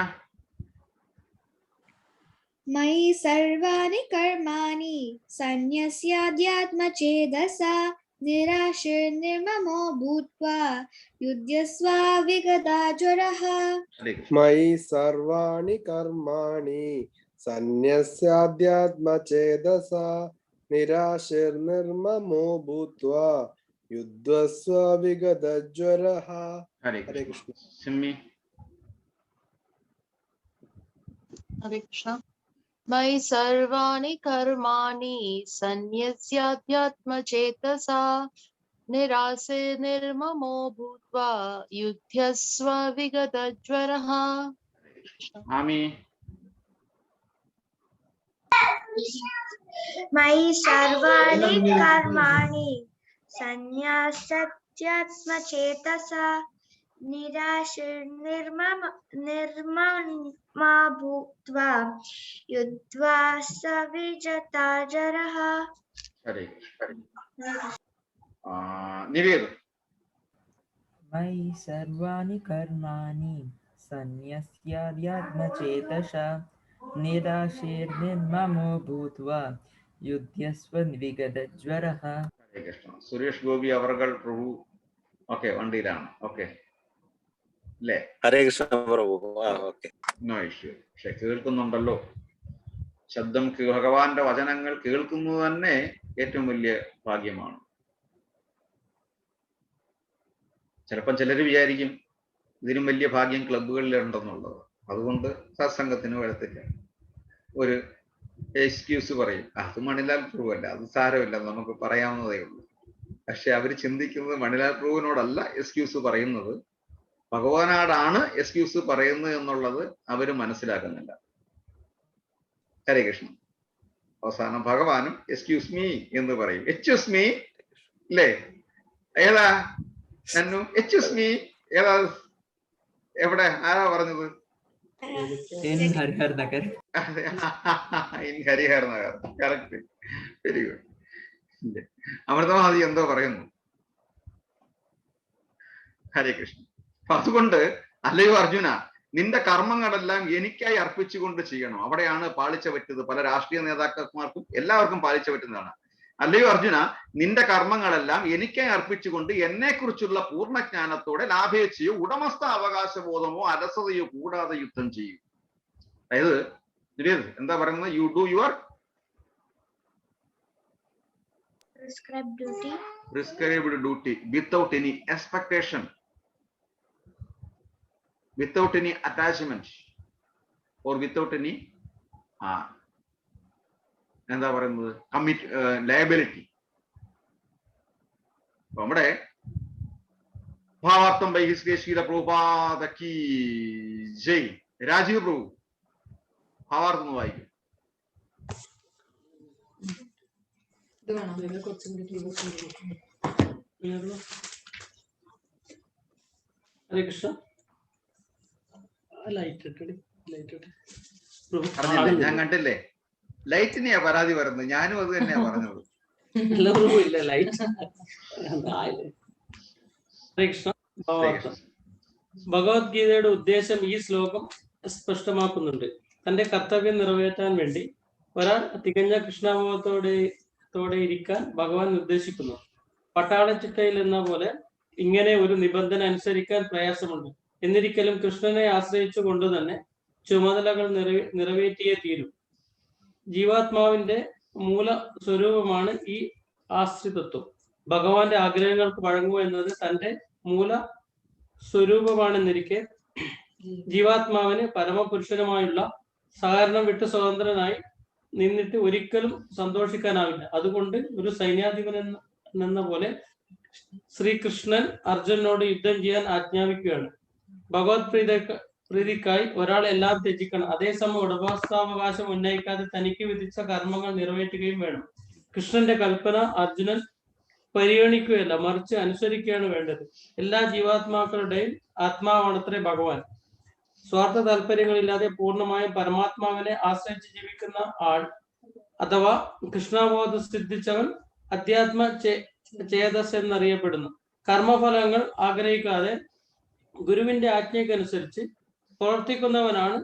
मयि सर्वाणि कर्माणि सन्न्यस्याध्यात्मचेतसा निराशीर्निर्ममो भूत्वा युध्यस्व विगदाज्वरः मयि सर्वाणि कर्माणि सन्न्यस्याध्यात्मचेतसा निराशीर्निर्ममो भूत्वा युध्यस्व विगतज्वरः. हरे कृष्ण. सिम्मी. हरे कृष्ण. मयि सर्वाणि कर्माणि सन्न्यस्याध्यात्मचेतसा निरासे निर्ममो भूत्वा युध्यस्व विगतज्वरः. आमी. मयि सर्वाणि कर्माणि सन्न्यस्याध्यात्मचेतसा निराशीर्निर्ममो भूत्वा युद्ध्वा सविजताजरः. हरे निवेद. मयि सर्वाणि कर्माणि सन्न्यस्याध्यात्मचेतसा निराशीर्निर्ममो भूत्वा युध्यस्व विगतज्वरः. हरे कृष्ण. സുരേഷ് ഗോപി അവർകൾ പ്രഭു ഓക്കെ വണ്ടിയിലാണ്. ഓക്കെ അല്ലേ? ഹരേ കൃഷ്ണ പ്രഭു. No issue. പക്ഷെ കേൾക്കുന്നുണ്ടല്ലോ ശബ്ദം. ഭഗവാന്റെ വചനങ്ങൾ കേൾക്കുന്നത് തന്നെ ഏറ്റവും വലിയ ഭാഗ്യമാണ്. ചിലപ്പം ചിലർ വിചാരിക്കും ഇതിനും വലിയ ഭാഗ്യം ക്ലബുകളിലുണ്ടെന്നുള്ളത്. അതുകൊണ്ട് സത്സംഗത്തിന് വഴത്തില്ല. ഒരു എക്സ്ക്യൂസ് പറയും, അത് മണിലാൽ പ്രഭു അല്ല, അത് സാരമില്ല, നമുക്ക് പറയാവുന്നതേ ഉള്ളൂ. പക്ഷെ അവർ ചിന്തിക്കുന്നത് മണിലാൽ പ്രഭുവിനോടല്ല എക്സ്ക്യൂസ് പറയുന്നത്, ഭഗവാനോടാണ് എക്സ്ക്യൂസ് പറയുന്നത് എന്നുള്ളത് അവർ മനസ്സിലാക്കുന്നില്ല. ഹരേ കൃഷ്ണ. അവസാനം ഭഗവാനും എക്സ്ക്യൂസ് മീ എന്ന് പറയും. എക്സ്ക്യൂസ് മീ അല്ലേ? ഏതാ നന്നു? എക്സ്ക്യൂസ് മീ ഏതാ? എവിടെ? ആരാ പറഞ്ഞത്? In Harihar Nagar. In Harihar Nagar. Correct. Very good. Amritamati എന്തോ പറയുന്നു. ഹരേ കൃഷ്ണ. അപ്പൊ അതുകൊണ്ട് അല്ലയോ അർജുന, നിന്റെ കർമ്മങ്ങളെല്ലാം എനിക്കായി അർപ്പിച്ചുകൊണ്ട് ചെയ്യണം. അവിടെയാണ് പാളിച്ച പറ്റിയത്. പല രാഷ്ട്രീയ നേതാക്കന്മാർക്കും എല്ലാവർക്കും പാളിച്ച പറ്റുന്നതാണ്. അല്ലയോ അർജുന, നിന്റെ കർമ്മങ്ങളെല്ലാം എനിക്കായി അർപ്പിച്ചുകൊണ്ട് എന്നെ കുറിച്ചുള്ള പൂർണ്ണജ്ഞാനത്തോടെ ലാഭേച്ഛയോ ഉടമസ്ഥ അവകാശബോധമോ അലസതയോ കൂടാതെ യുദ്ധം ചെയ്യും. അതായത് എന്താ പറയുന്നത്? You do your prescribed duty without any expectation, without any attachment or without any എന്താ പറയുന്നത് ലയബിലിറ്റി. നമ്മുടെ ഭാവാർത്ഥം ബൈ ഹിസ് ഗ്രേസ് പ്രഭുപാദ കീ ജയ്. രാജീവ് പ്രഭു ഭാവാർത്ഥം വായിക്കും. ഹരേ കൃഷ്ണ. ഞാൻ കണ്ടില്ലേ ലൈറ്റിനെയാ പരാതി പറയുന്നത്. ഞാനും അത് തന്നെയാ പറഞ്ഞത്. ഹരേ കൃഷ്ണ. ഭഗവത്ഗീതയുടെ ഉദ്ദേശം ഈ ശ്ലോകം സ്പഷ്ടമാക്കുന്നുണ്ട്. തന്റെ കർത്തവ്യം നിറവേറ്റാൻ വേണ്ടി ഒരാൾ തികഞ്ഞ കൃഷ്ണാബോധത്തോടെ ഇരിക്കാൻ ഭഗവാൻ നിർദ്ദേശിക്കുന്നു. പട്ടാളച്ചിട്ടയിൽ എന്ന പോലെ ഇങ്ങനെ ഒരു നിബന്ധന അനുസരിക്കാൻ പ്രയാസമുണ്ട്. എന്നിരിക്കലും കൃഷ്ണനെ ആശ്രയിച്ചു കൊണ്ട് തന്നെ ചുമതലകൾ നിറവേറ്റിയേ തീരും. ജീവാത്മാവിന്റെ മൂല സ്വരൂപമാണ് ഈ ആശ്രിതത്വം. ഭഗവാന്റെ ആഗ്രഹങ്ങൾക്ക് വഴങ്ങുക എന്നത് തന്റെ മൂല സ്വരൂപമാണെന്നിരിക്കെ ജീവാത്മാവിന് പരമപുരുഷനുമായുള്ള സഹകരണം വിട്ട് സ്വതന്ത്രനായി നിന്നിട്ട് ഒരിക്കലും സന്തോഷിക്കാനാവില്ല. അതുകൊണ്ട് ഒരു സൈന്യാധിപൻ എന്ന പോലെ ശ്രീകൃഷ്ണൻ അർജുനനോട് യുദ്ധം ചെയ്യാൻ ആജ്ഞാപിക്കുകയാണ്. ഭഗവത് പ്രീതിക്കായി ഒരാൾ എല്ലാം ത്യജിക്കണം. അതേസമയം ഉടമസ്ഥാവകാശം ഉന്നയിക്കാതെ തനിക്ക് വിധിച്ച കർമ്മങ്ങൾ നിറവേറ്റുകയും വേണം. കൃഷ്ണന്റെ കൽപ്പന അർജുനൻ പരിഗണിക്കുകയല്ല, മറിച്ച് അനുസരിക്കുകയാണ് വേണ്ടത്. എല്ലാ ജീവാത്മാക്കളുടെയും ആത്മാവാണത്രേ ഭഗവാൻ. സ്വാർത്ഥ താല്പര്യങ്ങളില്ലാതെ പൂർണ്ണമായും പരമാത്മാവിനെ ആശ്രയിച്ച് ജീവിക്കുന്ന ആൾ അഥവാ കൃഷ്ണാബോധം സിദ്ധിച്ചവൻ അധ്യാത്മ ചേതസ് എന്നറിയപ്പെടുന്നു. കർമ്മഫലങ്ങൾ ആഗ്രഹിക്കാതെ ഗുരുവിന്റെ ആജ്ഞയ്ക്കനുസരിച്ച് പ്രവർത്തിക്കുന്നവനാണ്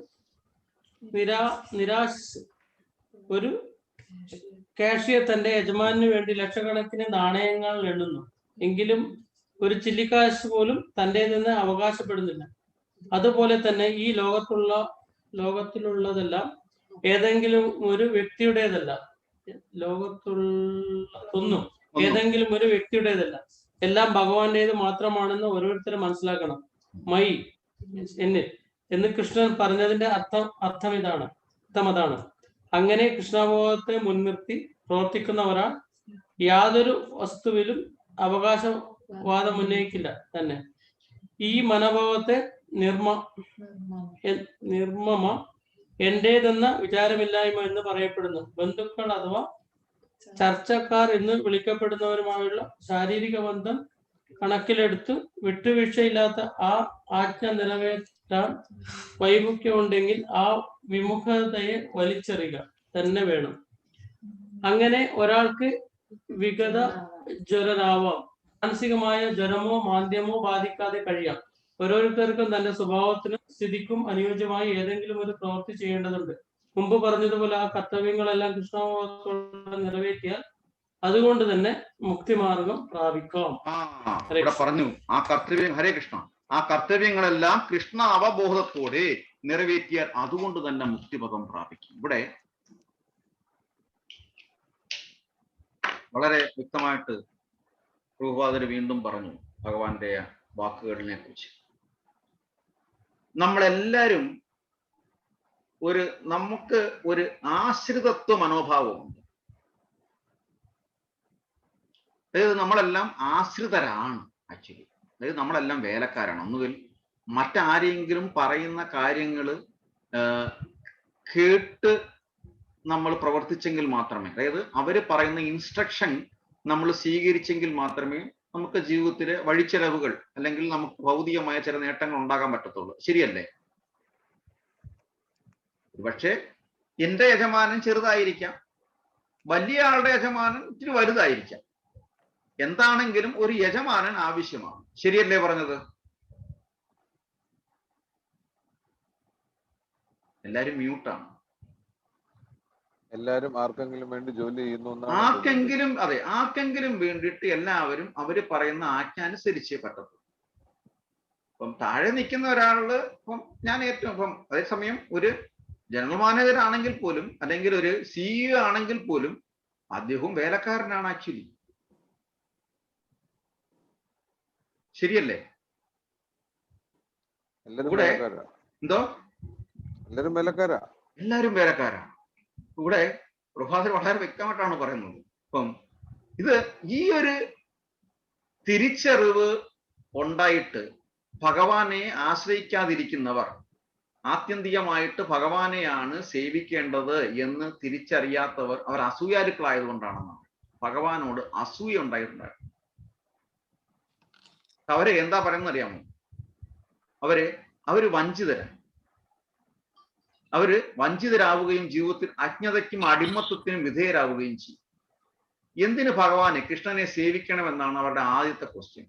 കാഷ്യർ തന്റെ യജമാനു വേണ്ടി ലക്ഷക്കണക്കിന് നാണയങ്ങൾ എണ്ണുന്നു. എങ്കിലും ഒരു ചില്ലിക്കാശ് പോലും തന്റെ നിന്ന് അവകാശപ്പെടുന്നില്ല. അതുപോലെ തന്നെ ഈ ലോകത്തിലുള്ളതെല്ലാം ഏതെങ്കിലും ഒരു വ്യക്തിയുടേതല്ല. ലോകത്തുള്ളതൊന്നും ഏതെങ്കിലും ഒരു വ്യക്തിയുടേതല്ല. എല്ലാം ഭഗവാന്റേത് മാത്രമാണെന്ന് ഓരോരുത്തരും മനസ്സിലാക്കണം. മൈ എന്നിൽ എന്ന് കൃഷ്ണൻ പറഞ്ഞതിന്റെ അർത്ഥം അതാണ്. അങ്ങനെ കൃഷ്ണാവബോധത്തെ മുൻനിർത്തി പ്രവർത്തിക്കുന്ന ഒരാൾ യാതൊരു വസ്തുവിലും അവകാശവാദം ഉന്നയിക്കില്ല തന്നെ. ഈ മനോഭാവത്തെ നിർമ്മമ എന്റേതെന്ന വിചാരമില്ലായ്മ എന്ന് പറയപ്പെടുന്നു. ബന്ധുക്കൾ അഥവാ ചർച്ചക്കാർ എന്ന് വിളിക്കപ്പെടുന്നവരുമായുള്ള ശാരീരിക ബന്ധം കണക്കിലെടുത്ത് വിട്ടുവീഴ്ചയില്ലാത്ത ആ ആജ്ഞ നിറവേറ്റാൻ വൈമുഖ്യമുണ്ടെങ്കിൽ ആ വിമുഖതയെ വലിച്ചെറിയുക തന്നെ വേണം. അങ്ങനെ ഒരാൾക്ക് വിഗത ജ്വരരാവാം. മാനസികമായ ജ്വരമോ മാന്ദ്യമോ ബാധിക്കാതെ കഴിയാം. ഓരോരുത്തർക്കും തന്റെ സ്വഭാവത്തിനും സ്ഥിതിക്കും അനുയോജ്യമായി ഏതെങ്കിലും ഒരു പ്രവൃത്തി ചെയ്യേണ്ടതുണ്ട്. മുമ്പ് പറഞ്ഞതുപോലെ ആ കർത്തവ്യങ്ങളെല്ലാം കൃഷ്ണാവബോധത്തോടെ നിറവേറ്റിയാൽ അതുകൊണ്ട് തന്നെ മുക്തിമാർഗം പ്രാപിക്കാം. പറഞ്ഞു ആ കർത്തവ്യം. ഹരേ കൃഷ്ണ. ആ കർത്തവ്യങ്ങളെല്ലാം കൃഷ്ണ അവബോധത്തോടെ നിറവേറ്റിയാൽ അതുകൊണ്ട് തന്നെ മുക്തിപദം പ്രാപിക്കും. ഇവിടെ വളരെ വ്യക്തമായിട്ട് പ്രഭുപാദര് വീണ്ടും പറഞ്ഞു ഭഗവാന്റെ വാക്കുകളിനെ കുറിച്ച്. നമ്മളെല്ലാവരും നമുക്ക് ഒരു ആശ്രിതത്വ മനോഭാവമുണ്ട്. അതായത് നമ്മളെല്ലാം ആശ്രിതരാണ് ആക്ച്വലി. അതായത് നമ്മളെല്ലാം വേലക്കാരാണ്. ഒന്നുകിൽ മറ്റാരെങ്കിലും പറയുന്ന കാര്യങ്ങൾ കേട്ട് നമ്മൾ പ്രവർത്തിച്ചെങ്കിൽ മാത്രമേ, അതായത് അവര് പറയുന്ന ഇൻസ്ട്രക്ഷൻ നമ്മൾ സ്വീകരിച്ചെങ്കിൽ മാത്രമേ നമുക്ക് ജീവിതത്തിലെ വഴിച്ചെലവുകൾ അല്ലെങ്കിൽ നമുക്ക് ഭൗതികമായ ചില നേട്ടങ്ങൾ ഉണ്ടാകാൻ പറ്റത്തുള്ളൂ. ശരിയല്ലേ? പക്ഷേ എന്റെ യജമാനൻ ചെറുതായിരിക്കാം, വലിയ ആളുടെ യജമാനൻ ഇത്തിരി വലുതായിരിക്കാം. എന്താണെങ്കിലും ഒരു യജമാനൻ ആവശ്യമാണ്. ശരിയല്ലേ പറഞ്ഞത്? എല്ലാരും മ്യൂട്ടാണ്. എല്ലാരും ആർക്കെങ്കിലും വേണ്ടി ജോലി ചെയ്യുന്നു. ആർക്കെങ്കിലും വേണ്ടിയിട്ട് എല്ലാവരും അവര് പറയുന്ന ആജ്ഞ അനുസരിച്ചേ പറ്റത്തുള്ളൂ. ഇപ്പം താഴെ നിൽക്കുന്ന ഒരാള് ഞാൻ ഏറ്റവും അതേസമയം ഒരു ജനറൽ മാനേജർ ആണെങ്കിൽ പോലും അല്ലെങ്കിൽ ഒരു CEO ആണെങ്കിൽ പോലും അദ്ദേഹവും വേലക്കാരനാണ് ആക്ച്വലി. ശരിയല്ലേ? ഇവിടെ എന്തോ എല്ലാരും വേലക്കാരാണ്. ഇവിടെ പ്രഭാതർ വളരെ വ്യക്തമായിട്ടാണ് പറയുന്നത്. അപ്പം ഈ ഒരു തിരിച്ചറിവ് ഉണ്ടായിട്ട് ഭഗവാനെ ആശ്രയിക്കാതിരിക്കുന്നവർ ആത്യന്തികമായിട്ട് ഭഗവാനെയാണ് സേവിക്കേണ്ടത് എന്ന് തിരിച്ചറിയാത്തവർ അവർ അസൂയാലുക്കളായതുകൊണ്ടാണെന്നാണ്. ഭഗവാനോട് അസൂയ ഉണ്ടായിട്ടുണ്ടായിരുന്നു. അവരെ എന്താ പറയുന്നത് അറിയാമോ? അവര് വഞ്ചിതരാണ്. അവര് വഞ്ചിതരാവുകയും ജീവിതത്തിൽ അജ്ഞതയ്ക്കും അടിമത്വത്തിനും വിധേയരാവുകയും ചെയ്യും. എന്തിന് ഭഗവാനെ കൃഷ്ണനെ സേവിക്കണമെന്നാണ് അവരുടെ ആദ്യത്തെ ക്വസ്റ്റ്യൻ.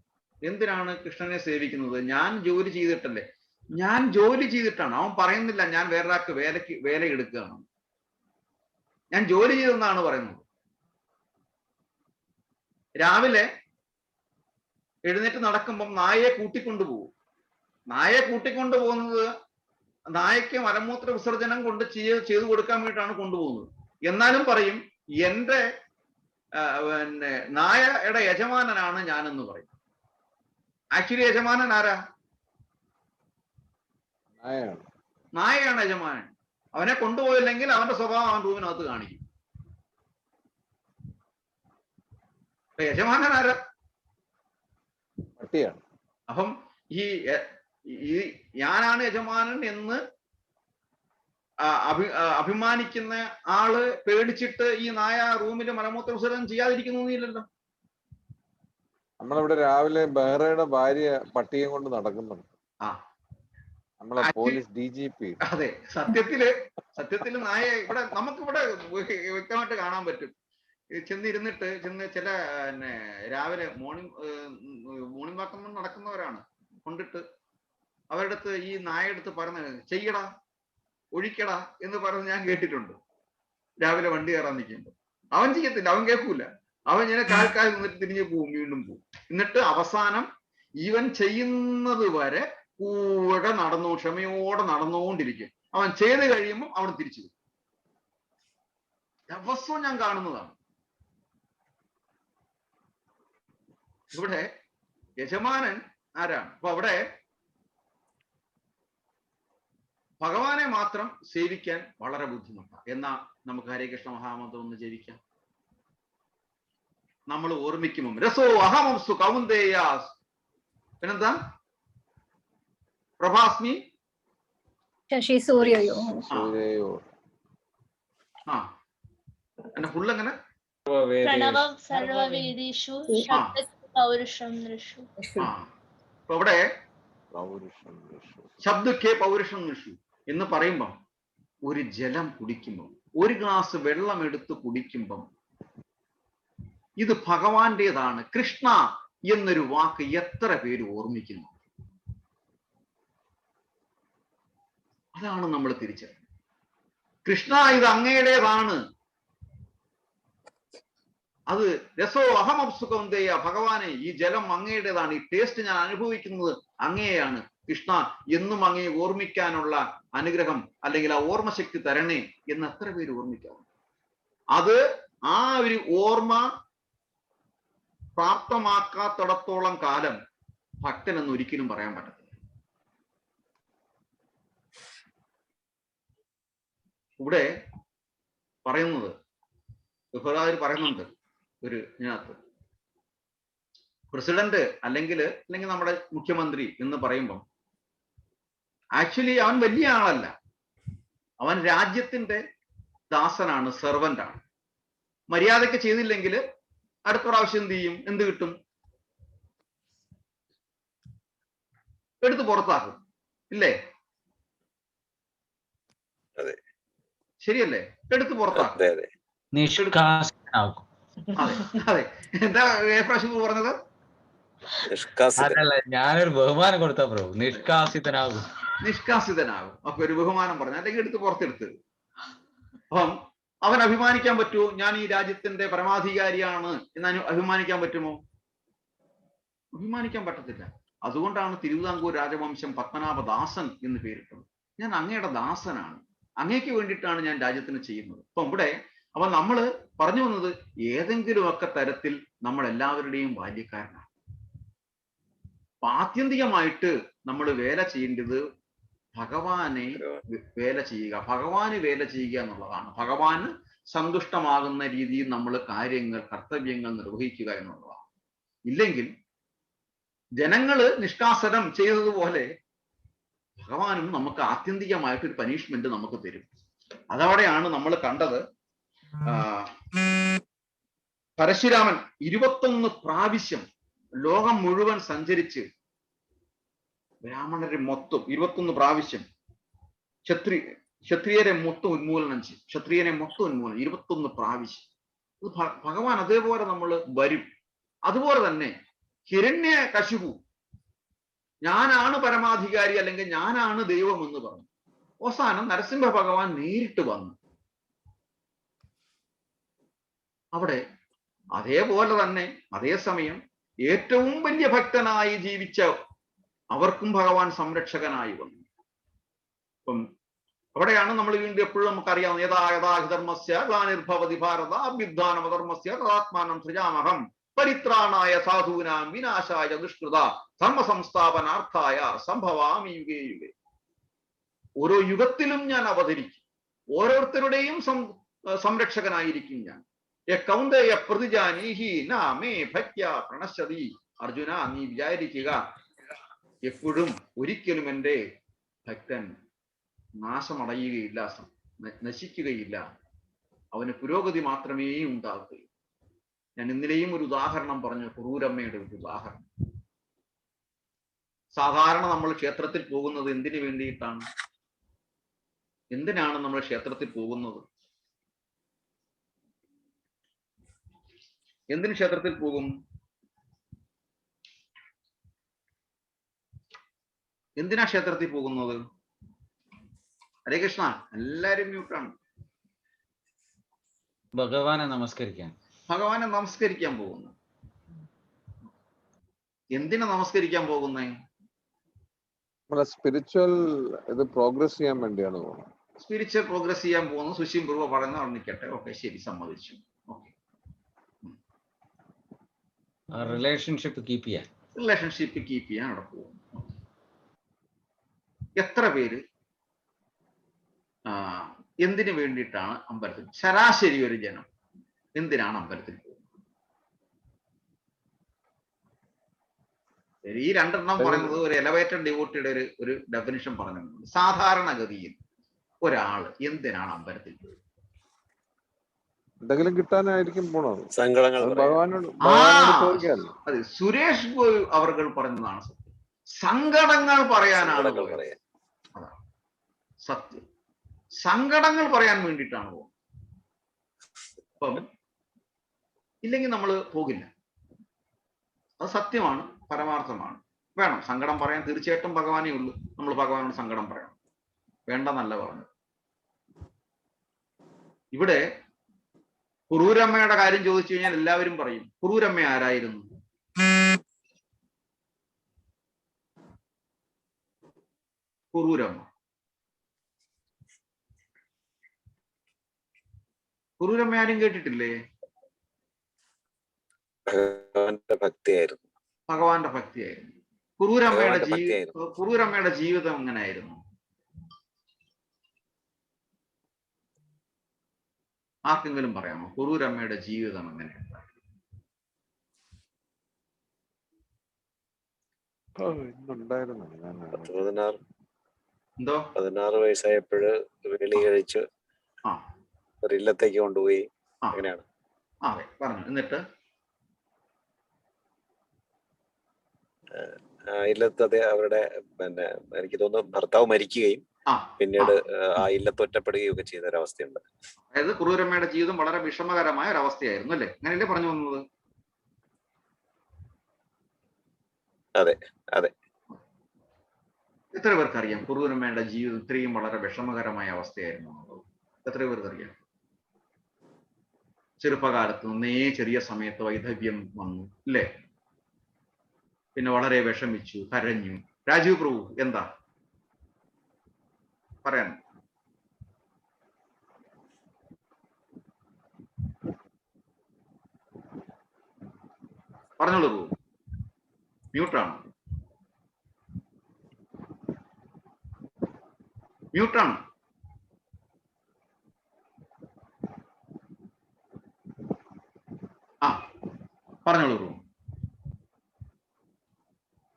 എന്തിനാണ് കൃഷ്ണനെ സേവിക്കുന്നത്? ഞാൻ ജോലി ചെയ്തിട്ടല്ലേ? ഞാൻ ജോലി ചെയ്തിട്ടാണ്. അവൻ പറയുന്നില്ല ഞാൻ വേറൊരാൾക്ക് വേല എടുക്കുകയാണ്. ഞാൻ ജോലി ചെയ്തെന്നാണ് പറയുന്നത്. രാവിലെ എഴുന്നേറ്റ് നടക്കുമ്പം നായയെ കൂട്ടിക്കൊണ്ടുപോകും. നായയെ കൂട്ടിക്കൊണ്ടുപോകുന്നത് നായയ്ക്ക് മലമൂത്ര വിസർജനം കൊണ്ട് ചെയ്തു കൊടുക്കാൻ വേണ്ടിയിട്ടാണ് കൊണ്ടുപോകുന്നത്. എന്നാലും പറയും എന്റെ നായയുടെ യജമാനനാണ് ഞാനെന്ന് പറയും. ആക്ച്വലി യജമാനൻ ആരാ? നായയാണ് യജമാനൻ. അവനെ കൊണ്ടുപോയില്ലെങ്കിൽ അവന്റെ സ്വഭാവം അവൻ റൂമിനകത്ത് കാണിക്കും. യജമാനൻ ആരാ? പട്ടിയാണ്. അപ്പം ഈ ഞാനാണ് യജമാനൻ എന്ന് അഭിമാനിക്കുന്ന ആള് പേടിച്ചിട്ട് ഈ നായ റൂമിൽ മലമൂത്ര വിസർജനം ചെയ്യാതിരിക്കുന്നൊന്നുമില്ലല്ലോ. നമ്മളിവിടെ രാവിലെ ബെഹ്റയുടെ ഭാര്യ പട്ടിയെ കൊണ്ട് നടക്കുന്നുണ്ട്. നമ്മളെ പോലീസ് DGP. അതെ, സത്യത്തില് നായ ഇവിടെ നമുക്കിവിടെ വ്യക്തമായിട്ട് കാണാൻ പറ്റും. ചെന്നിരുന്നിട്ട് ചില രാവിലെ മോർണിംഗ് വാക്ക് നടക്കുന്നവരാണ് കൊണ്ടിട്ട് അവരുടെ അടുത്ത് ഈ നായടുത്ത് പറഞ്ഞത് ചെയ്യടാ ഒഴിക്കടാ എന്ന് പറഞ്ഞ് ഞാൻ കേട്ടിട്ടുണ്ട് രാവിലെ വണ്ടി കയറാൻ നിൽക്കുമ്പോൾ. അവൻ ചെയ്യത്തില്ല, അവൻ കേൾക്കൂല. അവൻ ഇങ്ങനെ കാൽക്കാൽ നിന്നിട്ട് തിരിഞ്ഞു പോവും, വീണ്ടും പോവും. എന്നിട്ട് അവസാനം ഇവൻ ചെയ്യുന്നത് വരെ കൂടെ ക്ഷമയോടെ നടന്നുകൊണ്ടിരിക്കും. അവൻ ചെയ്ത് കഴിയുമ്പോൾ അവൻ തിരിച്ചു വരും. ദിവസവും ഞാൻ കാണുന്നതാണ്. ഇവിടെ യജമാനൻ ആരാണ്? അപ്പൊ അവിടെ ഭഗവാനെ മാത്രം സേവിക്കാൻ വളരെ ബുദ്ധിമുട്ടാണ്. എന്നാ നമുക്ക് ഹരേ കൃഷ്ണ മഹാമന്ത്രം ഒന്ന് ജപിക്കാം. നമ്മൾ ഓർമ്മിക്കുമ്പോൾ രസോ അഹമംസു കൗന്ദേയാസ്, പിന്നെന്താ പ്രഭാസ്മി ശശി സൂര്യയോ. ആ എന്നെ ഫുൾ എങ്ങനെ പ്രണവം സർവവേദീഷു പൗരുഷം നൃഷു. അപ്പൊ ഇവിടെ ശബ്ദക്കെ പൗരുഷം നൃഷു എന്ന് പറയുമ്പം ഒരു ജലം കുടിക്കുമ്പം, ഒരു ഗ്ലാസ് വെള്ളം എടുത്ത് കുടിക്കുമ്പം ഇത് ഭഗവാന്റേതാണ് കൃഷ്ണ എന്നൊരു വാക്ക് എത്ര പേര് ഓർമ്മിക്കുന്നു? അതാണ് നമ്മൾ തിരിച്ചറിയുന്നത്. കൃഷ്ണ ഇത് അങ്ങയുടേതാണ്. അത് രസോ അഹമപ്സുഖന്തേയ, ഭഗവാനെ ഈ ജലം അങ്ങയുടേതാണ്, ഈ ടേസ്റ്റ് ഞാൻ അനുഭവിക്കുന്നത് അങ്ങയെയാണ്. കൃഷ്ണ എന്നും അങ്ങയെ ഓർമ്മിക്കാനുള്ള അനുഗ്രഹം അല്ലെങ്കിൽ ആ ഓർമ്മശക്തി തരണേ എന്ന് എത്ര പേര് ഓർമ്മിക്കാം? അത് ആ ഒരു ഓർമ്മ പ്രാപ്തമാക്കാത്തിടത്തോളം കാലം ഭക്തൻ എന്ന് ഒരിക്കലും പറയാൻ പറ്റത്തില്ല. ഇവിടെ പറയുന്നത് ബഹുരാജർ പറയുന്നുണ്ട് ഒരു ഇതിനകത്ത്, പ്രസിഡന്റ് അല്ലെങ്കിൽ നമ്മുടെ മുഖ്യമന്ത്രി എന്ന് പറയുമ്പം ആക്ച്വലി അവൻ വലിയ ആളല്ല, അവൻ രാജ്യത്തിന്റെ ദാസനാണ്, സെർവന്റ് ആണ്. മര്യാദയ്ക്ക് ചെയ്തില്ലെങ്കിൽ അടുത്ത പ്രാവശ്യം എന്ത് ചെയ്യും? എന്ത് കിട്ടും? എടുത്ത് പുറത്താക്കും, ഇല്ലേ? ശരിയല്ലേ? എടുത്ത് പുറത്താക്കും. അതെ. എന്താ പറഞ്ഞത്? അതല്ല, ഞാനൊരു ബഹുമാനം കൊടുത്താ പ്രഭു. നിഷ്കാസിതനാകും. അപ്പൊ ഒരു ബഹുമാനം പറഞ്ഞു, അല്ലെങ്കിൽ എടുത്ത് പുറത്തെടുത്ത്. അപ്പം അവൻ അഭിമാനിക്കാൻ പറ്റുമോ? ഞാൻ ഈ രാജ്യത്തിന്റെ പരമാധികാരിയാണ് എന്ന് അഭിമാനിക്കാൻ പറ്റുമോ? അഭിമാനിക്കാൻ പറ്റത്തില്ല. അതുകൊണ്ടാണ് തിരുവിതാംകൂർ രാജവംശം പത്മനാഭദാസൻ എന്ന് പേരിട്ടത്. ഞാൻ അങ്ങയുടെ ദാസനാണ്, അങ്ങയ്ക്ക് വേണ്ടിയിട്ടാണ് ഞാൻ രാജ്യത്തിന് ചെയ്യുന്നത്. അപ്പൊ ഇവിടെ അപ്പൊ നമ്മൾ പറഞ്ഞു വന്നത് ഏതെങ്കിലുമൊക്കെ തരത്തിൽ നമ്മൾ എല്ലാവരുടെയും ബാല്യക്കാരനാണ്. അപ്പൊ ആത്യന്തികമായിട്ട് നമ്മൾ വേല ചെയ്യേണ്ടത് ഭഗവാനെ വേല ചെയ്യുക, ഭഗവാന് വേല ചെയ്യുക എന്നുള്ളതാണ്. ഭഗവാന് സന്തുഷ്ടമാകുന്ന രീതിയിൽ നമ്മൾ കാര്യങ്ങൾ, കർത്തവ്യങ്ങൾ നിർവഹിക്കുക എന്നുള്ളതാണ്. ഇല്ലെങ്കിൽ ജനങ്ങള് നിഷ്കാസനം ചെയ്തതുപോലെ ഭഗവാനും നമുക്ക് ആത്യന്തികമായിട്ട് ഒരു പനിഷ്മെന്റ് നമുക്ക് തരും. അതവിടെയാണ് നമ്മൾ കണ്ടത്. പരശുരാമൻ 21 പ്രാവശ്യം ലോകം മുഴുവൻ സഞ്ചരിച്ച് ബ്രാഹ്മണരെ മൊത്തം 21 പ്രാവശ്യം ക്ഷത്രിയരെ മൊത്തം ഉന്മൂലനം ചെയ്യും. ക്ഷത്രിയനെ മൊത്തം ഉന്മൂലനം 21 പ്രാവശ്യം. ഭഗവാൻ അതേപോലെ നമ്മൾ വരും. അതുപോലെ തന്നെ ഹിരണ്യകശിപു ഞാനാണ് പരമാധികാരി അല്ലെങ്കിൽ ഞാനാണ് ദൈവം എന്ന് പറഞ്ഞു. അവസാനം നരസിംഹ ഭഗവാൻ നേരിട്ട് വന്നു. അവിടെ അതേപോലെ തന്നെ അതേസമയം ഏറ്റവും വലിയ ഭക്തനായി ജീവിച്ച അവർക്കും ഭഗവാൻ സംരക്ഷകനായി വന്നു. അപ്പം അവിടെയാണ് നമ്മൾ വീണ്ടും എപ്പോഴും നമുക്കറിയാം, യഥാഹിധർമ്മസ്യ ഗ്ലാനിർഭവതി ഭാരത അഭ്യുത്ഥാനമധർമ്മസ്യ തദാത്മാനം സൃജാമഹം പരിത്രാണായ സാധൂനാം വിനാശായ ദുഷ്കൃത ധർമ്മ സംസ്ഥാപനാർത്ഥായ സംഭവാമി യുഗേ യുഗേ. ഓരോ യുഗത്തിലും ഞാൻ അവതരിക്കും, ഓരോരുത്തരുടെയും സംരക്ഷകനായിരിക്കും ഞാൻ. കൗന്ദേയ പ്രതിജാനീഹി നാമേ ഭക്യ പ്രണശ്യതി. അർജുന, നീ വിചാരിക്കുക, എപ്പോഴും ഒരിക്കലും എൻ്റെ ഭക്തൻ നാശമടയുകയില്ല, നശിക്കുകയില്ല, അവന് പുരോഗതി മാത്രമേ ഉണ്ടാവുകയുള്ളൂ. ഞാൻ ഇന്നലെയും ഒരു ഉദാഹരണം പറഞ്ഞു, കുറൂരമ്മയുടെ ഒരു ഉദാഹരണം. സാധാരണ നമ്മൾ ക്ഷേത്രത്തിൽ പോകുന്നത് എന്തിനു വേണ്ടിയിട്ടാണ്? എന്തിനാണ് നമ്മൾ ക്ഷേത്രത്തിൽ പോകുന്നത്? എന്തിന് ക്ഷേത്രത്തിൽ പോകും? എന്തിനാ ക്ഷേത്രത്തിൽ പോകുന്നത്? ഹരേ കൃഷ്ണ, എല്ലാരും മ്യൂട്ടാണ്. ഭഗവാനെ നമസ്കരിക്കാൻ. ഭഗവാനെ നമസ്കരിക്കാൻ പോകുന്നു. എന്തിനാ നമസ്കരിക്കാൻ പോകുന്നേ? സ്പിരിച്വൽ ഇത് പ്രോഗ്രസ് ചെയ്യാൻ വേണ്ടിയാണ് പോകുന്നത്. സ്പിരിച്വൽ പ്രോഗ്രസ് ചെയ്യാൻ പോകുന്നു. സുശീം പൂർവ്വ പറയുന്ന നിൽക്കട്ടെ. ഓക്കെ, ശരി, സമ്മതിച്ചു. ഓക്കെ, റിലേഷൻഷിപ്പ് കീപ്പ് ചെയ്യാൻ. റിലേഷൻഷിപ്പ് കീപ്പ് ചെയ്യാൻ അവിടെ പോകുന്നു. എത്ര പേര് എന്തിനു വേണ്ടിയിട്ടാണ് അമ്പലത്തിൽ, ശരാശരി ഒരു ജനം എന്തിനാണ് അമ്പലത്തിൽ പോകുന്നത്? ഈ രണ്ടെണ്ണം പറയുന്നത് ഒരു എലവേറ്റഡ് ഡിവോട്ടിയുടെ ഒരു ഡെഫിനിഷൻ പറഞ്ഞിട്ടുണ്ട്. സാധാരണഗതിയിൽ ഒരാൾ എന്തിനാണ് അമ്പലത്തിൽ പോകുന്നത്? എന്തെങ്കിലും കിട്ടാനായിരിക്കും പോണത്. അതെ, സുരേഷ് ഗോപി അവർ പറഞ്ഞതാണ് സത്യം. സങ്കടങ്ങൾ പറയാനാണ് അതാണ് സത്യം. സങ്കടങ്ങൾ പറയാൻ വേണ്ടിയിട്ടാണ് പോകുന്നത്. അപ്പം ഇല്ലെങ്കിൽ നമ്മൾ പോകില്ല. അത് സത്യമാണ്, പരമാർത്ഥമാണ്. വേണം സങ്കടം പറയാൻ, തീർച്ചയായിട്ടും ഭഗവാനേ ഉള്ളൂ. നമ്മൾ ഭഗവാനോട് സങ്കടം പറയണം, വേണ്ടെന്നല്ല പറഞ്ഞു. ഇവിടെ കുറൂരമ്മയുടെ കാര്യം ചോദിച്ചു കഴിഞ്ഞാൽ എല്ലാവരും പറയും കുറൂരമ്മ ആരായിരുന്നു? കുറൂരമ്മ ആരും കേട്ടിട്ടില്ലേ? ഭഗവാന്റെ ഭക്തിയായിരുന്നു. കുറൂരമ്മയുടെ ജീവിതം എങ്ങനെയായിരുന്നു? ആർക്കെങ്കിലും പറയാമോ കുറൂരമ്മയുടെ ജീവിതം എങ്ങനെയാണ്? എന്തോ 16 വയസ്സായപ്പോഴ് വെളി കഴിച്ച് ഒരു ഇല്ലത്തേക്ക് കൊണ്ടുപോയി. അങ്ങനെയാണ്. അതെ, പറഞ്ഞു. എന്നിട്ട് ഇല്ലത്തെ അവരുടെ പിന്നെ എനിക്ക് തോന്നുന്നു ഭർത്താവ് മരിക്കുകയും പിന്നീട് ആ ഇല്ലത്ത് ഒറ്റപ്പെടുകയും ഒക്കെ ചെയ്ത ഒരവസ്ഥയുണ്ട്. അതായത് കുറൂരമ്മയുടെ ജീവിതം വളരെ വിഷമകരമായ ഒരവസ്ഥയായിരുന്നു അല്ലേ? അങ്ങനെയല്ലേ പറഞ്ഞു വന്നത്? അതെ അതെ. എത്ര പേർക്ക് അറിയാം കുറൂരമ്മയുടെ ജീവിതം ഇത്രയും വളരെ വിഷമകരമായ അവസ്ഥയായിരുന്നു എന്നുള്ളത്? എത്ര പേർക്ക് അറിയാം? ചെറുപ്പകാലത്ത് നിന്നേ ചെറിയ സമയത്ത് വൈധവ്യം വന്നു അല്ലേ? പിന്നെ വളരെ വിഷമിച്ചു, കരഞ്ഞു. രാജീവ് പ്രഭു എന്താ പറയാൻ? പറഞ്ഞോളൂ. മ്യൂട്ടാണ്. ആ, പറഞ്ഞോളൂ.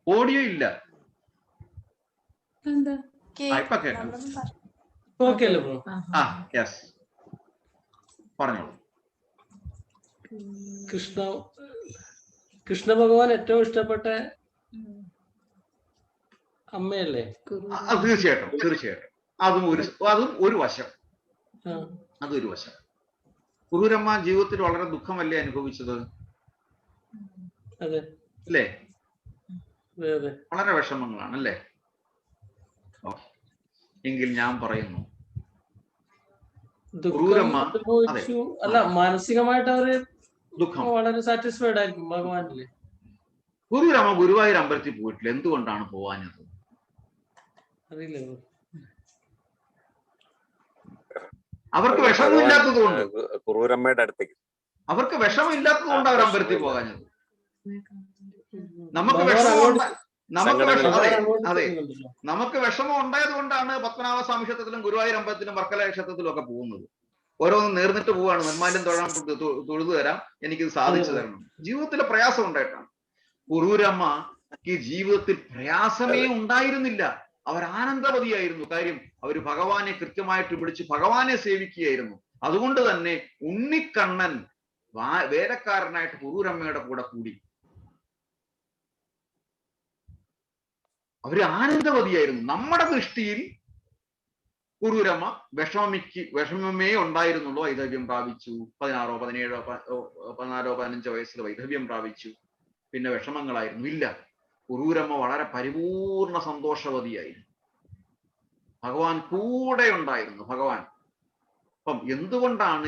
ഓഡിയോ ഇല്ല. ഇപ്പൊ കേൾക്കാം. പറഞ്ഞോളൂ. കൃഷ്ണ ഭഗവാൻ ഏറ്റവും ഇഷ്ടപ്പെട്ട അമ്മയല്ലേ? തീർച്ചയായിട്ടും. അതും ഒരു വശം. അതൊരു വശം. കുറൂരമ്മ ജീവിതത്തിൽ വളരെ ദുഃഖമല്ലേ അനുഭവിച്ചത്? അല്ലേ? വളരെ വിഷമങ്ങളാണ് അല്ലേ? എങ്കിൽ ഞാൻ പറയുന്നു അല്ല, മാനസികമായിട്ട് അവര് വളരെ സാറ്റിസ്ഫൈഡ് ആയിരിക്കും ഭഗവാനില്. കുറൂരമ്മ ഗുരുവായൂർ അമ്പലത്തിൽ പോയിട്ടില്ല. എന്തുകൊണ്ടാണ് പോവാഞ്ഞത്? അറിയില്ല. അവർക്ക് വിഷമമില്ലാത്തത് കൊണ്ട്. കുറൂരമ്മയുടെ അടുത്തേക്ക് അവർക്ക് വിഷമമില്ലാത്തത് കൊണ്ട് അവർ അമ്പലത്തിൽ പോകാഞ്ഞത്. നമുക്ക് വിഷമം ഉണ്ടായത് കൊണ്ടാണ് പത്മനാഭ സ്വാമി ക്ഷേത്രത്തിലും ഗുരുവായൂർ അമ്പലത്തിലും വർക്കല ക്ഷേത്രത്തിലും ഒക്കെ പോകുന്നത്. ഓരോന്നും നേർന്നിട്ട് പോവാണ്. നിർമ്മാല്യം തൊഴുതു തരാം, എനിക്കിത് സാധിച്ചു തരണം. ജീവിതത്തിലെ പ്രയാസം ഉണ്ടായിട്ടാണ്. കുറൂരമ്മക്ക് ജീവിതത്തിൽ പ്രയാസമേ ഉണ്ടായിരുന്നില്ല. അവർ ആനന്ദവതിയായിരുന്നു. കാര്യം അവർ ഭഗവാനെ കൃത്യമായിട്ട് പിടിച്ച് ഭഗവാനെ സേവിക്കുകയായിരുന്നു. അതുകൊണ്ട് തന്നെ ഉണ്ണിക്കണ്ണൻ വേലക്കാരനായിട്ട് കുറൂരമ്മയുടെ കൂടെ കൂടി. അവര് ആനന്ദവതിയായിരുന്നു. നമ്മുടെ ദൃഷ്ടിയിൽ കുറൂരമ്മ വിഷമമേ ഉണ്ടായിരുന്നുള്ളൂ. വൈധവ്യം പ്രാപിച്ചു. 16, 17, 14, 15 വയസ്സിൽ വൈധവ്യം പ്രാപിച്ചു. പിന്നെ വിഷമങ്ങളായിരുന്നു ഇല്ല. കുറൂരമ്മ വളരെ പരിപൂർണ സന്തോഷവതിയായിരുന്നു. ഭഗവാൻ കൂടെ ഉണ്ടായിരുന്നു. ഭഗവാൻ അപ്പം എന്തുകൊണ്ടാണ്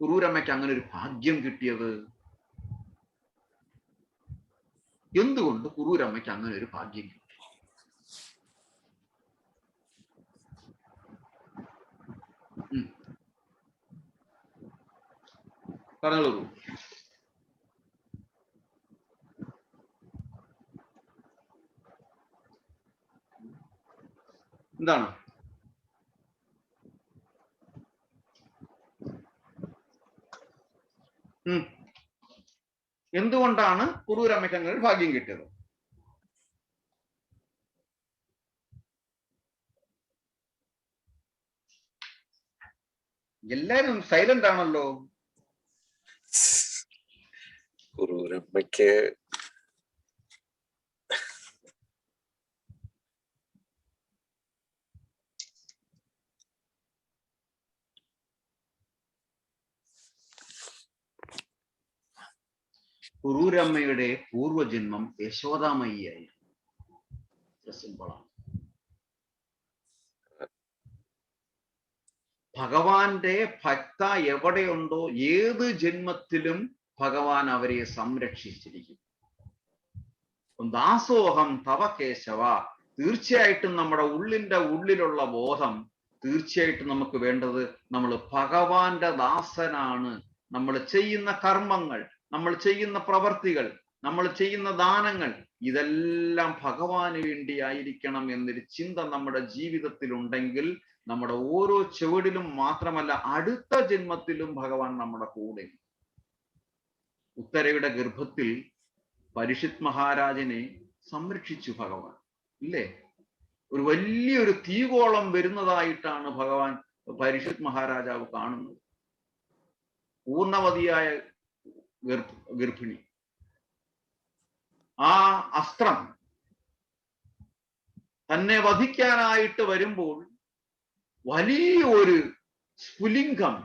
കുറൂരമ്മയ്ക്ക് അങ്ങനെ ഒരു ഭാഗ്യം കിട്ടിയത്? എന്തുകൊണ്ട് കുറൂരമ്മയ്ക്ക് അങ്ങനെ ഒരു ഭാഗ്യം കിട്ടി? പറഞ്ഞോളൂ. എന്താണ്? എന്തുകൊണ്ടാണ് കുറൂരമ്മയ്ക്ക് അങ്ങനെ ഒരു ഭാഗ്യം കിട്ടിയത്? എല്ലാരും സൈലന്റ് ആണല്ലോ. കുറൂരമ്മയ്ക്ക് കുറൂരമ്മയുടെ പൂർവജന്മം യശോദാമയ്യായി. ഭഗവാന്റെ ഭക്ത എവിടെയുണ്ടോ ഏത് ജന്മത്തിലും ഭഗവാൻ അവരെ സംരക്ഷിച്ചിരിക്കും. ദാസോഹം തവ കേശവ. തീർച്ചയായിട്ടും നമ്മുടെ ഉള്ളിലുള്ള ബോധം തീർച്ചയായിട്ടും നമുക്ക് വേണ്ടത് നമ്മൾ ഭഗവാന്റെ ദാസനാണ്. നമ്മൾ ചെയ്യുന്ന കർമ്മങ്ങൾ, നമ്മൾ ചെയ്യുന്ന പ്രവർത്തികൾ, നമ്മൾ ചെയ്യുന്ന ദാനങ്ങൾ ഇതെല്ലാം ഭഗവാന് വേണ്ടിയായിരിക്കണം എന്നൊരു ചിന്ത നമ്മുടെ ജീവിതത്തിൽ ഉണ്ടെങ്കിൽ നമ്മുടെ ഓരോ ചുവടിലും മാത്രമല്ല അടുത്ത ജന്മത്തിലും ഭഗവാൻ നമ്മുടെ കൂടെ. ഉത്തരയുടെ ഗർഭത്തിൽ പരീക്ഷിത് മഹാരാജനെ സംരക്ഷിച്ചു ഭഗവാൻ, ഇല്ലേ? ഒരു വലിയൊരു തീകോളം വരുന്നതായിട്ടാണ് ഭഗവാൻ പരീക്ഷിത് മഹാരാജാവ് കാണുന്നത്. പൂർണ്ണവതിയായ ഗർഭിണി. ആ അസ്ത്രം തന്നെ വധിക്കാനായിട്ട് വരുമ്പോൾ വലിയൊരു സ്ഫുലിംഗം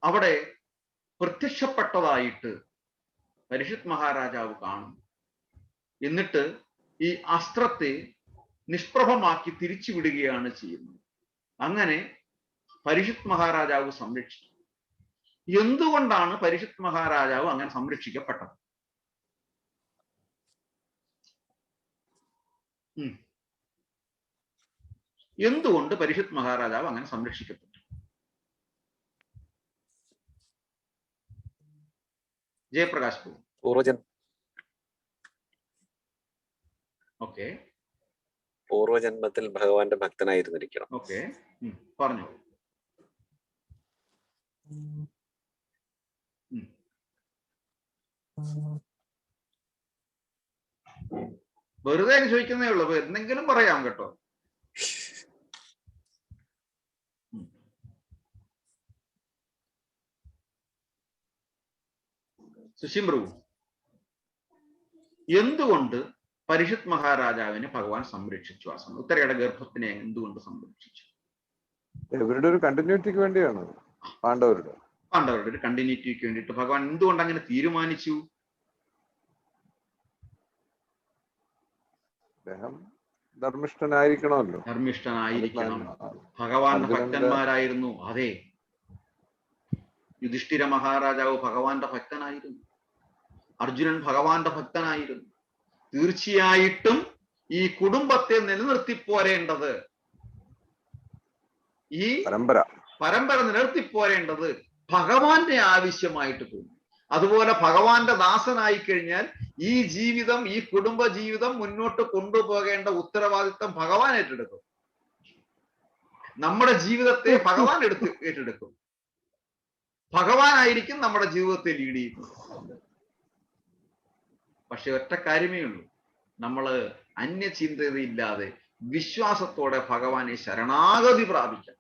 അവിടെ പ്രത്യക്ഷപ്പെട്ടതായിട്ട് പരീക്ഷിത് മഹാരാജാവ് കാണുന്നു. എന്നിട്ട് ഈ അസ്ത്രത്തെ നിഷ്പ്രഭമാക്കി തിരിച്ചു വിടുകയാണ് ചെയ്യുന്നത്. അങ്ങനെ പരീക്ഷിത് മഹാരാജാവ് സംരക്ഷിച്ചു. എന്തുകൊണ്ടാണ് പരീക്ഷിത് മഹാരാജാവ് അങ്ങനെ സംരക്ഷിക്കപ്പെട്ടത്? എന്തുകൊണ്ട് പരീക്ഷിത് മഹാരാജാവ് അങ്ങനെ സംരക്ഷിക്കപ്പെട്ടു? ജയപ്രകാശ് ഓക്കെ. പൂർവജന്മത്തിൽ ഭഗവാന്റെ ഭക്തനായിരുന്നിരിക്കണം. ഓക്കെ, പറഞ്ഞു. വെറുതെ ചോദിക്കുന്നേ ഉള്ളൂ, എന്തെങ്കിലും പറയാം കേട്ടോ. സുശീം പ്രഭു, എന്തുകൊണ്ട് പരീക്ഷിത് മഹാരാജാവിനെ ഭഗവാൻ സംരക്ഷിച്ചു? ആ സമയം ഉത്തരയുടെ ഗർഭത്തിനെ എന്തുകൊണ്ട് സംരക്ഷിച്ചു? ഇവരുടെ ഒരു കണ്ടിന്യൂറ്റിക്ക് വേണ്ടിയാണ്. പാണ്ഡവരുടെ ഒരു കണ്ടിന്യൂറ്റിക്ക് വേണ്ടിയിട്ട് ഭഗവാൻ എന്തുകൊണ്ട് അങ്ങനെ തീരുമാനിച്ചു? അദ്ദേഹം ധർമ്മിഷ്ഠനായിരിക്കണമല്ലോ. ധർമ്മിഷ്ഠനായിരിക്കണം. ഭഗവാന്റെ ഭക്തന്മാരായിരുന്നു. അതെ, യുധിഷ്ഠിര മഹാരാജാവ് ഭഗവാന്റെ ഭക്തനായിരുന്നു. അർജുനൻ ഭഗവാന്റെ ഭക്തനായിരുന്നു. തീർച്ചയായിട്ടും ഈ കുടുംബത്തെ നിലനിർത്തിപ്പോരേണ്ടത്, ഈ പരമ്പര നിലനിർത്തിപ്പോരേണ്ടത് ഭഗവാന്റെ ആവശ്യമായിട്ട് തോന്നി. അതുപോലെ ഭഗവാന്റെ ദാസനായി കഴിഞ്ഞാൽ ഈ ജീവിതം, ഈ കുടുംബ ജീവിതം മുന്നോട്ട് കൊണ്ടുപോകേണ്ട ഉത്തരവാദിത്തം ഭഗവാൻ ഏറ്റെടുക്കും. നമ്മുടെ ജീവിതത്തെ ഭഗവാൻ ഏറ്റെടുക്കും. ഭഗവാനായിരിക്കും നമ്മുടെ ജീവിതത്തെ ലീഡ് ചെയ്യുന്നത്. പക്ഷെ ഒറ്റ കാര്യമേ ഉള്ളൂ, നമ്മള് അന്യചിന്തയില്ലാതെ വിശ്വാസത്തോടെ ഭഗവാനെ ശരണാഗതി പ്രാപിക്കണം.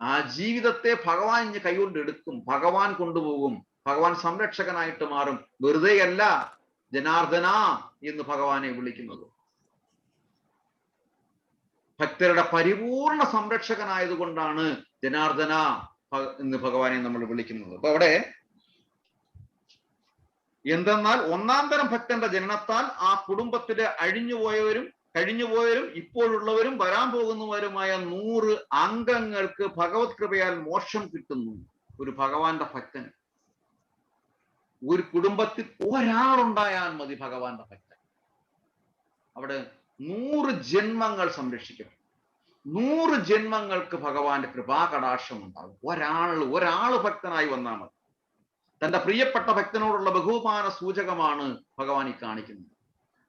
ആ ജീവിതത്തെ ഭഗവാൻ കൈകൊണ്ട് എടുക്കും, ഭഗവാൻ കൊണ്ടുപോകും, ഭഗവാൻ സംരക്ഷകനായിട്ട് മാറും. വെറുതെയല്ല ജനാർദ്ദന എന്ന് ഭഗവാനെ വിളിക്കുന്നത്. ഭക്തരുടെ പരിപൂർണ സംരക്ഷകനായതുകൊണ്ടാണ് ജനാർദ്ദന എന്ന് ഭഗവാനെ നമ്മൾ വിളിക്കുന്നത്. അപ്പൊ അവിടെ എന്തെന്നാൽ ഒന്നാം തരം ഭക്തന്റെ ജനനത്താൽ ആ കുടുംബത്തിലെ അഴിഞ്ഞുപോയവരും കഴിഞ്ഞുപോയവരും ഇപ്പോഴുള്ളവരും വരാൻ പോകുന്നവരുമായ 100 അംഗങ്ങൾക്ക് ഭഗവത് കൃപയാൽ മോക്ഷം കിട്ടുന്നു. ഒരു ഭഗവാന്റെ ഭക്തൻ, ഒരു കുടുംബത്തിൽ ഒരാളുണ്ടായാൽ മതി ഭഗവാന്റെ ഭക്തൻ. അവിടെ 100 ജന്മങ്ങൾ സംരക്ഷിക്കും. 100 ജന്മങ്ങൾക്ക് ഭഗവാന്റെ കൃപാകടാക്ഷം ഉണ്ടാകും. ഒരാള് ഭക്തനായി വന്നാൽ മതി. തന്റെ പ്രിയപ്പെട്ട ഭക്തനോടുള്ള ബഹുമാന സൂചകമാണ് ഭഗവാൻ ഈ കാണിക്കുന്നത്.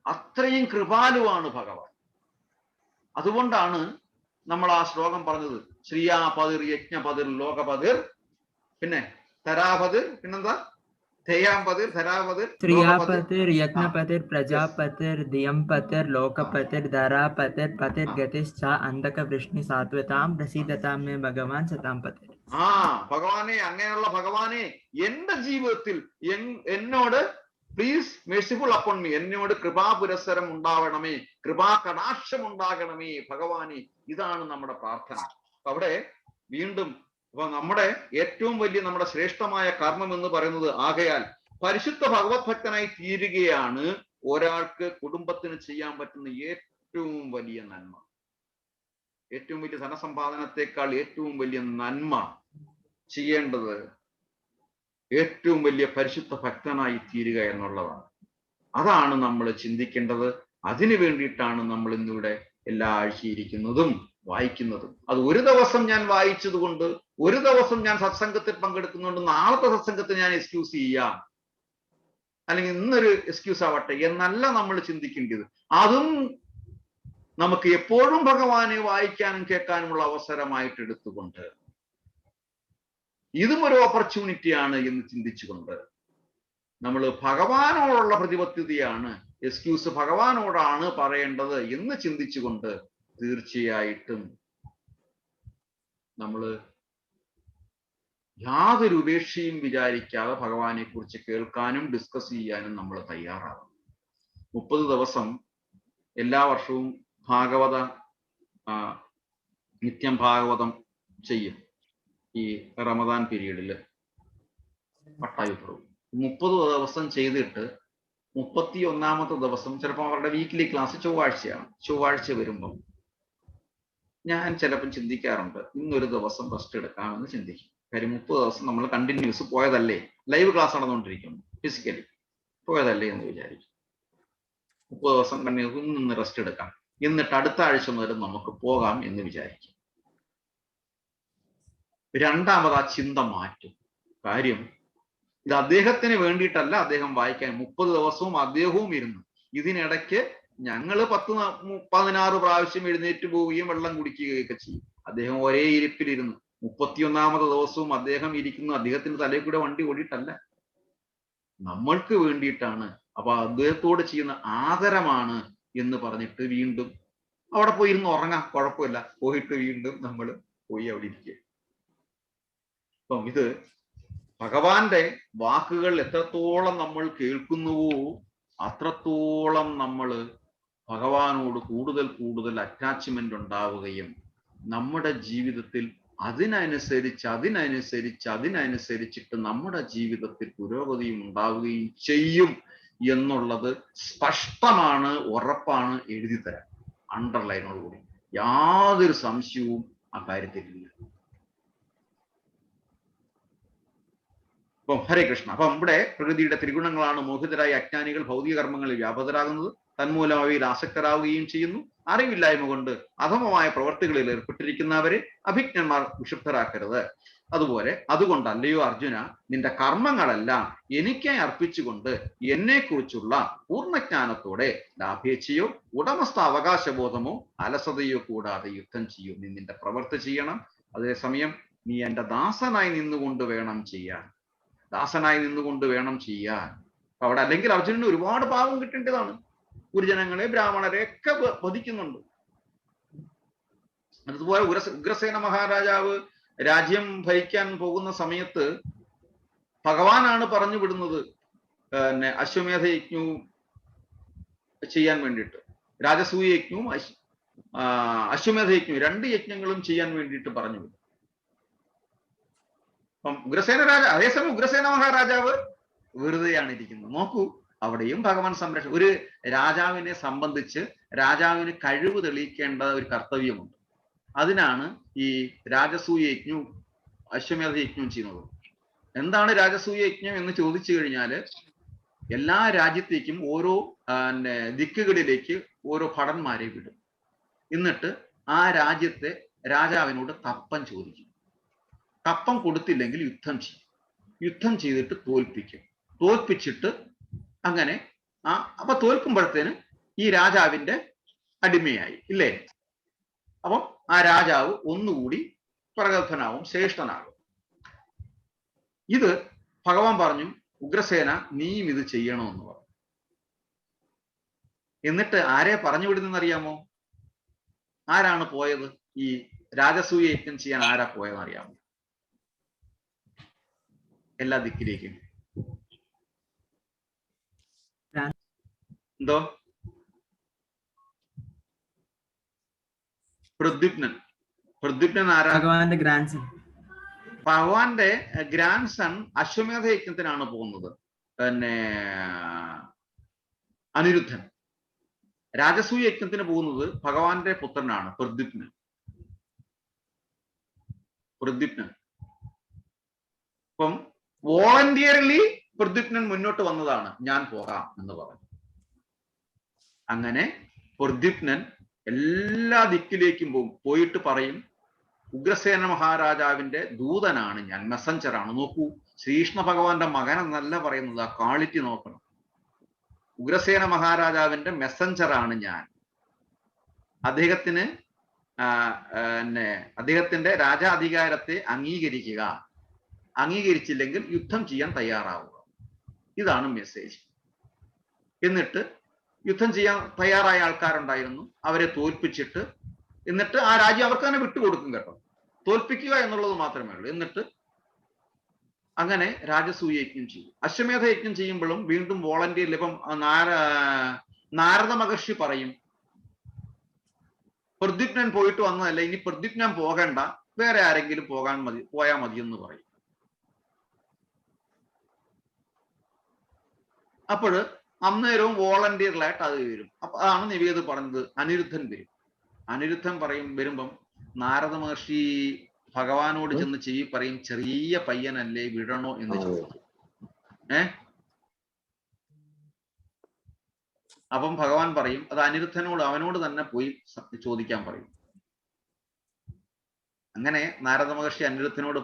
അത്രയും കൃപാലുവാണ് ഭഗവാൻ. അതുകൊണ്ടാണ് നമ്മൾ ആ ശ്ലോകം പറഞ്ഞത്, ശ്രീയാപതിർ യജ്ഞപതിർ ലോകപതിർ, പിന്നെ തരാപതിർ, പിന്നെന്താ ധേയാപതിർ, ധരാപതിർ, ത്രിയാപതിർ യജ്ഞപതിർ പ്രജാപതിർ ദിയംപതിർ ലോകപതിർ ധരാപതിർ പതിർ ഗതിശ്ച അന്തക വൃഷ്ണി സാത്വതാം പ്രസീദതാം മേ ഭഗവാൻ സതാം പതിർ. ഭഗവാനെ, അങ്ങനെയുള്ള ഭഗവാനെ എന്റെ ജീവിതത്തിൽ എന്നോട് പ്ലീസ് മെർസിഫുൾ അപ്പോൺ മീ, എന്നോട് കൃപാപുരസ്സരം ഉണ്ടാവണമേ, കൃപാ കടാക്ഷം ഉണ്ടാകണമേ ഭഗവാനെ. ഇതാണ് നമ്മുടെ പ്രാർത്ഥന. അവിടെ വീണ്ടും അപ്പൊ നമ്മുടെ ഏറ്റവും വലിയ, നമ്മുടെ ശ്രേഷ്ഠമായ കർമ്മം എന്ന് പറയുന്നത്, ആകയാൽ പരിശുദ്ധ ഭഗവത് ഭക്തനായി തീരുകയാണ് ഒരാൾക്ക് കുടുംബത്തിന് ചെയ്യാൻ പറ്റുന്ന ഏറ്റവും വലിയ നന്മ. ഏറ്റവും വലിയ ധനസമ്പാദനത്തെക്കാൾ ഏറ്റവും വലിയ നന്മ ചെയ്യേണ്ടത് ഏറ്റവും വലിയ പരിശുദ്ധ ഭക്തനായി തീരുക എന്നുള്ളതാണ്. അതാണ് നമ്മൾ ചിന്തിക്കേണ്ടത്. അതിനു വേണ്ടിയിട്ടാണ് നമ്മൾ ഇന്നിവിടെ എല്ലാ ആഴ്ചയിരിക്കുന്നതും വായിക്കുന്നതും. അത് ഒരു ദിവസം ഞാൻ വായിച്ചത് കൊണ്ട്, ഒരു ദിവസം ഞാൻ സത്സംഗത്തിൽ പങ്കെടുക്കുന്നുണ്ട്, നാളത്തെ സത്സംഗത്തിൽ ഞാൻ എക്സ്ക്യൂസ് ചെയ്യാം, അല്ലെങ്കിൽ ഇന്നൊരു എക്സ്ക്യൂസ് ആവട്ടെ എന്നല്ല നമ്മൾ ചിന്തിക്കേണ്ടത്. അതും നമുക്ക് എപ്പോഴും ഭഗവാനെ വായിക്കാനും കേൾക്കാനുമുള്ള അവസരമായിട്ട് എടുത്തുകൊണ്ട്, ഇതും ഒരു ഓപ്പർച്യൂണിറ്റിയാണ് എന്ന് ചിന്തിച്ചുകൊണ്ട്, നമ്മൾ ഭഗവാനോടുള്ള പ്രതിബദ്ധതയാണ്, എക്സ്ക്യൂസ് ഭഗവാനോടാണ് പറയേണ്ടത് എന്ന് ചിന്തിച്ചുകൊണ്ട് തീർച്ചയായിട്ടും നമ്മൾ യാതൊരു ഉപേക്ഷയും വിചാരിക്കാതെ ഭഗവാനെ കുറിച്ച് കേൾക്കാനും ഡിസ്കസ് ചെയ്യാനും നമ്മൾ തയ്യാറാകും. 30 ദിവസം എല്ലാ വർഷവും നിത്യം ഭാഗവതം ചെയ്യും. ഈ റമദാൻ പീരീഡില് പട്ടായപ്പുറവും 30 ദിവസം ചെയ്തിട്ട് 31ാമത്തെ ദിവസം ചിലപ്പോൾ അവരുടെ വീക്ക്ലി ക്ലാസ് ചൊവ്വാഴ്ചയാണ്. ചൊവ്വാഴ്ച വരുമ്പം ഞാൻ ചിലപ്പം ചിന്തിക്കാറുണ്ട്, ഇന്നൊരു ദിവസം റെസ്റ്റ് എടുക്കാമെന്ന് ചിന്തിക്കും. കാര്യം 30 ദിവസം നമ്മൾ കണ്ടിന്യൂസ് പോയതല്ലേ, ലൈവ് ക്ലാസ് നടന്നുകൊണ്ടിരിക്കുന്നു, ഫിസിക്കലി പോയതല്ലേ എന്ന് വിചാരിക്കും. 30 ദിവസം കണ്ടിന്യൂസ് നിന്ന് റെസ്റ്റ് എടുക്കാം, എന്നിട്ട് അടുത്ത ആഴ്ച മുതൽ നമുക്ക് പോകാം എന്ന് വിചാരിക്കും. രണ്ടാമത് ആ ചിന്ത മാറ്റും. കാര്യം ഇത് അദ്ദേഹത്തിന് വേണ്ടിയിട്ടല്ല അദ്ദേഹം വായിക്കാൻ 30 ദിവസവും അദ്ദേഹവും ഇരുന്നു. ഇതിനിടയ്ക്ക് ഞങ്ങൾ 10-16 പ്രാവശ്യം എഴുന്നേറ്റ് പോവുകയും വെള്ളം കുടിക്കുകയൊക്കെ ചെയ്യും. അദ്ദേഹം ഒരേ ഇരിപ്പിലിരുന്നു. 31ാമത്തെ ദിവസവും അദ്ദേഹം ഇരിക്കുന്നു. അദ്ദേഹത്തിന്റെ തലയിൽ കൂടെ വണ്ടി ഓടിയിട്ടല്ല, നമ്മൾക്ക് വേണ്ടിയിട്ടാണ്. അപ്പൊ അദ്ദേഹത്തോട് ചെയ്യുന്ന ആദരമാണ് എന്ന് പറഞ്ഞിട്ട് വീണ്ടും അവിടെ പോയി ഇരുന്ന് ഉറങ്ങാം, കുഴപ്പമില്ല, പോയിട്ട് വീണ്ടും നമ്മൾ പോയി അവിടെ ഇരിക്കുക. അപ്പം ഇത് ഭഗവാന്റെ വാക്കുകൾ എത്രത്തോളം നമ്മൾ കേൾക്കുന്നുവോ അത്രത്തോളം നമ്മൾ ഭഗവാനോട് കൂടുതൽ കൂടുതൽ അറ്റാച്ച്മെന്റ് ഉണ്ടാവുകയും നമ്മുടെ ജീവിതത്തിൽ അതിനനുസരിച്ചിട്ട് നമ്മുടെ ജീവിതത്തിൽ പുരോഗതിയും ഉണ്ടാവുകയും ചെയ്യും എന്നുള്ളത് സ്പഷ്ടമാണ്, ഉറപ്പാണ്. എഴുതി തരാം അണ്ടർലൈനോടുകൂടി, യാതൊരു സംശയവും ആ കാര്യത്തിലില്ല. അപ്പം ഹരേ കൃഷ്ണ. അപ്പം ഇവിടെ പ്രകൃതിയുടെ ത്രിഗുണങ്ങളാണ് മോഹിതരായ അജ്ഞാനികൾ ഭൗതിക കർമ്മങ്ങളിൽ വ്യാപൃതരാകുന്നത്. തന്മൂലം അവയിൽ ആസക്തരാവുകയും ചെയ്യുന്നു. അറിവില്ലായ്മ കൊണ്ട് അധമമായ പ്രവർത്തികളിൽ ഏർപ്പെട്ടിരിക്കുന്നവരെ അഭിജ്ഞന്മാർ വിക്ഷുബ്ധരാക്കരുത്. അതുകൊണ്ടല്ലയോ അർജുന, നിന്റെ കർമ്മങ്ങളെല്ലാം എനിക്കായി അർപ്പിച്ചുകൊണ്ട് എന്നെക്കുറിച്ചുള്ള പൂർണ്ണജ്ഞാനത്തോടെ ലാഭേച്ഛയോ ഉടമസ്ഥ അവകാശബോധമോ അലസതയോ കൂടാതെ യുദ്ധം ചെയ്യൂ. നീ നിന്റെ പ്രവൃത്തി ചെയ്യണം. അതേസമയം നീ എൻ്റെ ദാസനായി നിന്നുകൊണ്ട് വേണം ചെയ്യാൻ. അവിടെ അല്ലെങ്കിൽ അർജുനന് ഒരുപാട് പാപം കിട്ടേണ്ടതാണ്. ഗുരുജനങ്ങളെ, ബ്രാഹ്മണരെ ഒക്കെ വധിക്കുന്നുണ്ട്. അതുപോലെ ഉഗ്രസേന മഹാരാജാവ് രാജ്യം ഭരിക്കാൻ പോകുന്ന സമയത്ത് ഭഗവാനാണ് പറഞ്ഞു വിടുന്നത് അശ്വമേധ യജ്ഞവും ചെയ്യാൻ വേണ്ടിയിട്ട്. രാജസൂയ യജ്ഞവും അശ്വമേധ യജ്ഞവും 2 യജ്ഞങ്ങളും ചെയ്യാൻ വേണ്ടിയിട്ട് പറഞ്ഞു വിടും. അപ്പം അതേസമയം ഉഗ്രസേന മഹാരാജാവ് വെറുതെയാണ് ഇരിക്കുന്നത്. നോക്കൂ, അവിടെയും ഭഗവാൻ സംരക്ഷണം. ഒരു രാജാവിനെ സംബന്ധിച്ച് രാജാവിന് കഴിവ് തെളിയിക്കേണ്ട ഒരു കർത്തവ്യമുണ്ട്. അതിനാണ് ഈ രാജസൂയ യജ്ഞവും അശ്വമേധ യജ്ഞവും ചെയ്യുന്നത്. എന്താണ് രാജസൂയ യജ്ഞം എന്ന് ചോദിച്ചു കഴിഞ്ഞാൽ, എല്ലാ രാജ്യത്തേക്കും ഓരോ ദിക്കുകളിലേക്ക് ഓരോ ഭടന്മാരെ വിടും. എന്നിട്ട് ആ രാജ്യത്തെ രാജാവിനോട് കപ്പം ചോദിക്കും. കപ്പം കൊടുത്തില്ലെങ്കിൽ യുദ്ധം ചെയ്യും. യുദ്ധം ചെയ്തിട്ട് തോൽപ്പിക്കും. തോൽപ്പിച്ചിട്ട് അങ്ങനെ അപ്പൊ തോൽക്കുമ്പോഴത്തേന് ഈ രാജാവിന്റെ അടിമയായി ഇല്ലേ? അപ്പം ആ രാജാവ് ഒന്നുകൂടി പ്രഗത്ഭനാവും, ശ്രേഷ്ഠനാകും. ഇത് ഭഗവാൻ പറഞ്ഞു, ഉഗ്രസേന നീയും ഇത് ചെയ്യണമെന്ന് പറഞ്ഞു. എന്നിട്ട് ആരെ പറഞ്ഞു വിടുന്നറിയാമോ? ആരാണ് പോയത്? ഈ രാജസൂയ യജ്ഞം ചെയ്യാൻ ആരാ പോയതെന്ന് അറിയാമോ? എല്ലാ ദിക്കിലേക്കും. എന്തോ? പ്രദ്യുപ്നൻ ആരാ? ഭഗവാന്റെ ഗ്രാൻഡ് സൺ. ഭഗവാന്റെ ഗ്രാൻഡ് സൺ അശ്വമേധ യജ്ഞത്തിനാണ് പോകുന്നത്. പിന്നെ അനിരുദ്ധൻ. രാജസൂയ യജ്ഞത്തിന് പോകുന്നത് ഭഗവാന്റെ പുത്രനാണ് പ്രദ്യുപ്നൻ. അപ്പം വോളണ്ടിയർലി പ്രദ്യുപ്നൻ മുന്നോട്ട് വന്നതാണ്, ഞാൻ പോകാം എന്ന് പറഞ്ഞു. അങ്ങനെ പ്രദ്യുപ്നൻ എല്ലാ ദിക്കിലേക്കും പോകും. പോയിട്ട് പറയും, ഉഗ്രസേന മഹാരാജാവിന്റെ ദൂതനാണ് ഞാൻ, മെസ്സഞ്ചറാണ്. നോക്കൂ, ശ്രീകൃഷ്ണ ഭഗവാന്റെ മകൻ എന്നല്ല പറയുന്നത്, ആ ക്വാളിറ്റി നോക്കണം. ഉഗ്രസേന മഹാരാജാവിന്റെ മെസ്സഞ്ചറാണ് ഞാൻ. അദ്ദേഹത്തിന്റെ രാജാധികാരത്തെ അംഗീകരിക്കുക. അംഗീകരിച്ചില്ലെങ്കിൽ യുദ്ധം ചെയ്യാൻ തയ്യാറാവുക. ഇതാണ് മെസ്സേജ്. എന്നിട്ട് യുദ്ധം ചെയ്യാൻ തയ്യാറായ ആൾക്കാരുണ്ടായിരുന്നു, അവരെ തോൽപ്പിച്ചിട്ട് എന്നിട്ട് ആ രാജ്യം അവർക്ക് തന്നെ വിട്ടുകൊടുക്കും കേട്ടോ. തോൽപ്പിക്കുക എന്നുള്ളത് മാത്രമേ ഉള്ളൂ. എന്നിട്ട് അങ്ങനെ രാജസൂയ യജ്ഞം ചെയ്യും. അശ്വമേധ യജ്ഞം ചെയ്യുമ്പോഴും വീണ്ടും വോളണ്ടിയറിൽ ഇപ്പം നാരദ മഹർഷി പറയും, പ്രദ്യുപ്നൻ പോയിട്ട് വന്നതല്ല, ഇനി പ്രദ്യുപ്നൻ പോകണ്ട, വേറെ ആരെങ്കിലും പോയാൽ മതി എന്ന് പറയും. അപ്പോൾ അന്നേരവും വോളണ്ടിയറിലായിട്ട് അത് വരും. അപ്പൊ അതാണ് നിവേദ് പറഞ്ഞത്, അനിരുദ്ധൻ വരും. അനിരുദ്ധൻ വരുമ്പം നാരദ മഹർഷി ഭഗവാനോട് ചെന്ന് പറയും, ചെറിയ പയ്യനല്ലേ, വിടണോ എന്ന് ചോദിക്കും. അപ്പം ഭഗവാൻ പറയും, അത് അനിരുദ്ധനോട്, അവനോട് തന്നെ പോയി ചോദിക്കാൻ പറയും. അങ്ങനെ നാരദ മഹർഷി അനിരുദ്ധനോട്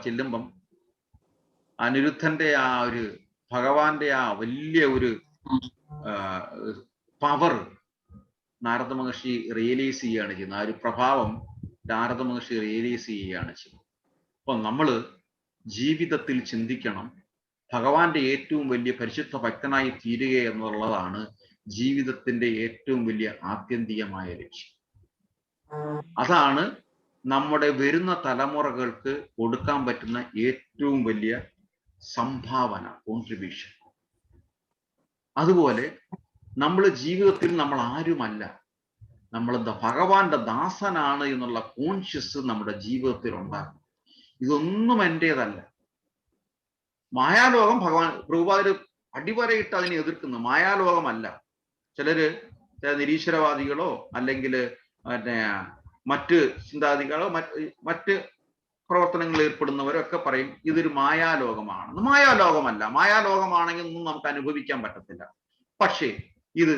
ചെല്ലുമ്പം അനിരുദ്ധന്റെ ആ ഒരു ഭഗവാന്റെ ആ വലിയ ഒരു പവർ നാരദ മഹർഷി റിയലൈസ് ചെയ്യുകയാണ് ചെയ്യുന്നത്. ആ ഒരു പ്രഭാവം നാരദ മഹർഷി റിയലൈസ് ചെയ്യുകയാണ് ചെയ്യുന്നത്. അപ്പൊ നമ്മള് ജീവിതത്തിൽ ചിന്തിക്കണം, ഭഗവാന്റെ ഏറ്റവും വലിയ പരിശുദ്ധ ഭക്തനായി തീരുക എന്നുള്ളതാണ് ജീവിതത്തിന്റെ ഏറ്റവും വലിയ ആത്യന്തികമായ ലക്ഷ്യം. അതാണ് നമ്മുടെ വരുന്ന തലമുറകൾക്ക് കൊടുക്കാൻ പറ്റുന്ന ഏറ്റവും വലിയ സംഭാവന, കോൺട്രിബ്യൂഷൻ. അതുപോലെ നമ്മൾ ജീവിതത്തിൽ നമ്മൾ ആരുമല്ല, നമ്മൾ ഭഗവാന്റെ ദാസനാണ് എന്നുള്ള കോൺഷ്യസ് നമ്മുടെ ജീവിതത്തിൽ ഉണ്ടാകും. ഇതൊന്നും എൻ്റേതല്ല. മായാലോകം ഭഗവാൻ പ്രഭുപാദര് അടിവരയിട്ട് അതിനെ എതിർക്കുന്നു. മായാലോകമല്ല. ചിലര് നിരീശ്വരവാദികളോ അല്ലെങ്കിൽ മറ്റ് ചിന്താഗതികളോ മറ്റ് പ്രവർത്തനങ്ങളിൽ ഏർപ്പെടുന്നവരോ ഒക്കെ പറയും ഇതൊരു മായാലോകമാണെന്ന്. മായാലോകമല്ല. മായാലോകമാണെങ്കിൽ ഒന്നും നമുക്ക് അനുഭവിക്കാൻ പറ്റത്തില്ല. പക്ഷേ ഇത്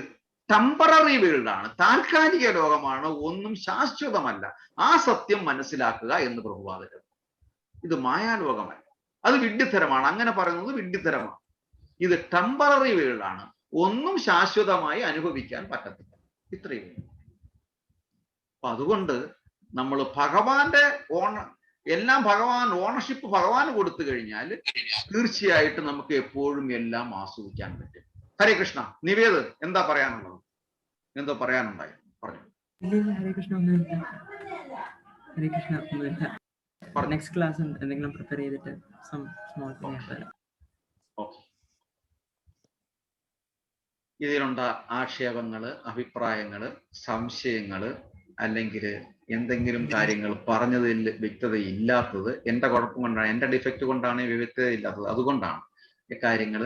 ടെമ്പററി വേൾഡാണ്, താൽക്കാലിക ലോകമാണ്, ഒന്നും ശാശ്വതമല്ല. ആ സത്യം മനസ്സിലാക്കുക എന്ന് പ്രഭുപാദര്. ഇത് മായാലോകമല്ല, അത് വിഡ്ഢിത്തരമാണ്. അങ്ങനെ പറയുന്നത് വിഡ്ഢിത്തരമാണ്. ഇത് ടെമ്പററി വേൾഡാണ്, ഒന്നും ശാശ്വതമായി അനുഭവിക്കാൻ പറ്റത്തില്ല. ഇത്രയും. അപ്പൊ അതുകൊണ്ട് നമ്മൾ ഭഗവാന്റെ എല്ലാം ഓണർഷിപ്പ് ഭഗവാന് കൊടുത്തു കഴിഞ്ഞാൽ തീർച്ചയായിട്ടും നമുക്ക് എപ്പോഴും എല്ലാം ആസ്വദിക്കാൻ പറ്റും. ഹരേ കൃഷ്ണ. നിവേദ് എന്താ പറയാനുള്ളത്? എന്തോ പറയാനുണ്ടായി പറഞ്ഞു. ഹരേ കൃഷ്ണ. ഒന്നുമില്ല. ഹരേ കൃഷ്ണ. ഒന്നുമില്ല. നെക്സ്റ്റ് ക്ലാസ് എന്തെങ്കിലും പ്രിപ്പയർ ചെയ്തിട്ട് ഇതിലുണ്ട ആക്ഷേപങ്ങള്, അഭിപ്രായങ്ങള്, സംശയങ്ങള്, അല്ലെങ്കിൽ എന്തെങ്കിലും കാര്യങ്ങൾ പറഞ്ഞതിൽ വ്യക്തതയില്ലാത്തത് എൻ്റെ കുഴപ്പം കൊണ്ടാണ്, എൻ്റെ ഡിഫക്റ്റ് കൊണ്ടാണ് വ്യക്തതയില്ലാത്തത്. അതുകൊണ്ടാണ് ഈ കാര്യങ്ങൾ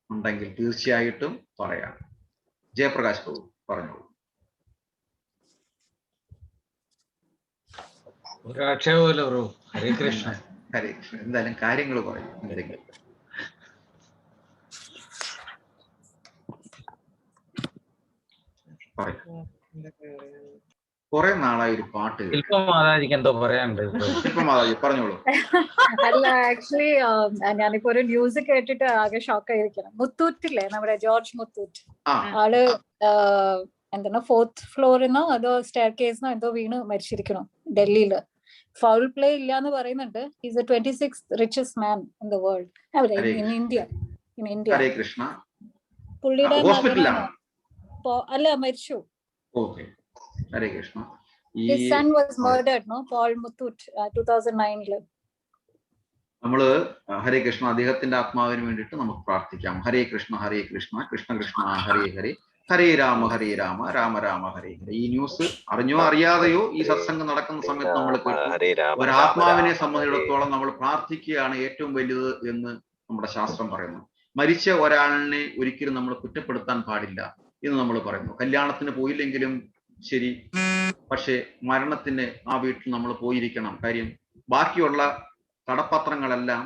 ഉണ്ടെങ്കിൽ തീർച്ചയായിട്ടും പറയാം. ജയപ്രകാശ് പ്രഭു പറഞ്ഞോളൂ. ഒരാക്ഷേപമില്ല പ്രഭു. ഹരേ കൃഷ്ണ. ഹരേ കൃഷ്ണ. എന്തായാലും കാര്യങ്ങൾ പറയും. എന്തെങ്കിലും കുറെ നാളായി ഒരു പാട്ട്. ശില്പമാതാജിക്ക് എന്തോ പറയാനുണ്ട്. ശില്പമാതാജി പറഞ്ഞോളൂ. അല്ല, ആക്ച്വലി ഞാനിപ്പോ ഒരു ന്യൂസ് കേട്ടിട്ട് ആകെ ഷോക്ക് ആയിരിക്കണം. മുത്തൂറ്റില്ലേ, നമ്മുടെ ജോർജ് മുത്തൂറ്റ്, ആള് എന്താണ് 4th ഫ്ലോറിന്നോ അതോ സ്റ്റെയർ കേസിനോ എന്തോ വീണ് മരിച്ചിരിക്കണം ഡൽഹിയില്. ഫൗൾ പ്ലേ ഇല്ല എന്ന് പറയുന്നുണ്ട്. Is the 26th richest man in the world. in India. ഹരേ കൃഷ്ണ. പുള്ളിയുടെ അല്ല, മരിച്ചു. Okay, Hare Krishna. His son was murdered, no? Paul Muthoot, 2009. നമ്മള് ഹരേ കൃഷ്ണ, അദ്ദേഹത്തിന്റെ ആത്മാവിന് വേണ്ടിയിട്ട് നമുക്ക് പ്രാർത്ഥിക്കാം. ഹരേ കൃഷ്ണ ഹരേ കൃഷ്ണ കൃഷ്ണ കൃഷ്ണ ഹരേ ഹരേ ഹരേ രാമ രാമ രാമ ഹരേ ഹരേ. ഈ ന്യൂസ് അറിഞ്ഞോ അറിയാതെയോ ഈ സത്സംഗം നടക്കുന്ന സമയത്ത് നമ്മൾ കേട്ടു. ഒരാത്മാവിനെ സംബന്ധിച്ചിടത്തോളം നമ്മൾ പ്രാർത്ഥിക്കുകയാണ് ഏറ്റവും വലുത് എന്ന് നമ്മുടെ ശാസ്ത്രം പറയുന്നു. മരിച്ച ഒരാളിനെ ഒരിക്കലും നമ്മൾ കുറ്റപ്പെടുത്താൻ പാടില്ല എന്ന് നമ്മൾ പറയുന്നു. കല്യാണത്തിന് പോയില്ലെങ്കിലും ശരി, പക്ഷെ മരണത്തിന് ആ വീട്ടിൽ നമ്മൾ പോയിരിക്കണം. കാര്യം ബാക്കിയുള്ള കടപ്പത്രങ്ങളെല്ലാം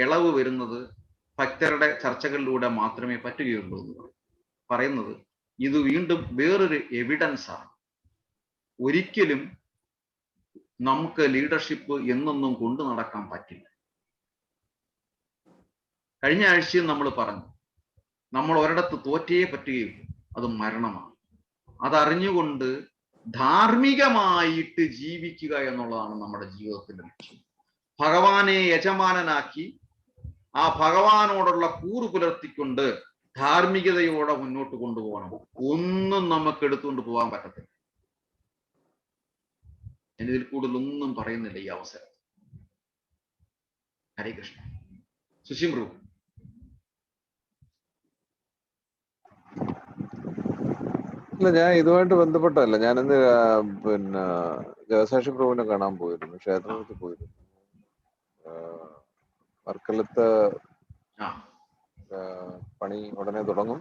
ഇളവ് വരുന്നത് ഭക്തരുടെ ചർച്ചകളിലൂടെ മാത്രമേ പറ്റുകയുള്ളൂ എന്ന് പറയുന്നത്. ഇത് വീണ്ടും വേറൊരു എവിഡൻസ് ആണ്. ഒരിക്കലും നമുക്ക് ലീഡർഷിപ്പ് എന്നൊന്നും കൊണ്ടു നടക്കാൻ പറ്റില്ല. കഴിഞ്ഞ ആഴ്ചയും നമ്മൾ പറഞ്ഞു, നമ്മൾ ഒരിടത്ത് തോറ്റേ പറ്റുകയുള്ളൂ, അത് മരണമാണ്. അതറിഞ്ഞുകൊണ്ട് ധാർമ്മികമായിട്ട് ജീവിക്കുക എന്നുള്ളതാണ് നമ്മുടെ ജീവിതത്തിന്റെ ലക്ഷ്യം. ഭഗവാനെ യജമാനനാക്കി ആ ഭഗവാനോടുള്ള കൂറ് പുലർത്തിക്കൊണ്ട് ധാർമ്മികതയോടെ മുന്നോട്ട് കൊണ്ടുപോകണം. ഒന്നും നമുക്ക് എടുത്തുകൊണ്ട് പോകാൻ പറ്റത്തില്ല. ഞാനിതിൽ കൂടുതലൊന്നും പറയുന്നില്ല ഈ അവസരം. ഹരേ കൃഷ്ണ. സുശീംബ്രു. ഇല്ല, ഞാൻ ഇതുമായിട്ട് ബന്ധപ്പെട്ടല്ല. ഞാനിന്ന് പിന്നെ ജയസാക്ഷി പ്രഭുവിനെ കാണാൻ പോയിരുന്നു, ക്ഷേത്രത്തിൽ പോയിരുന്നു. വർക്കലത്ത് പണി ഉടനെ തുടങ്ങും.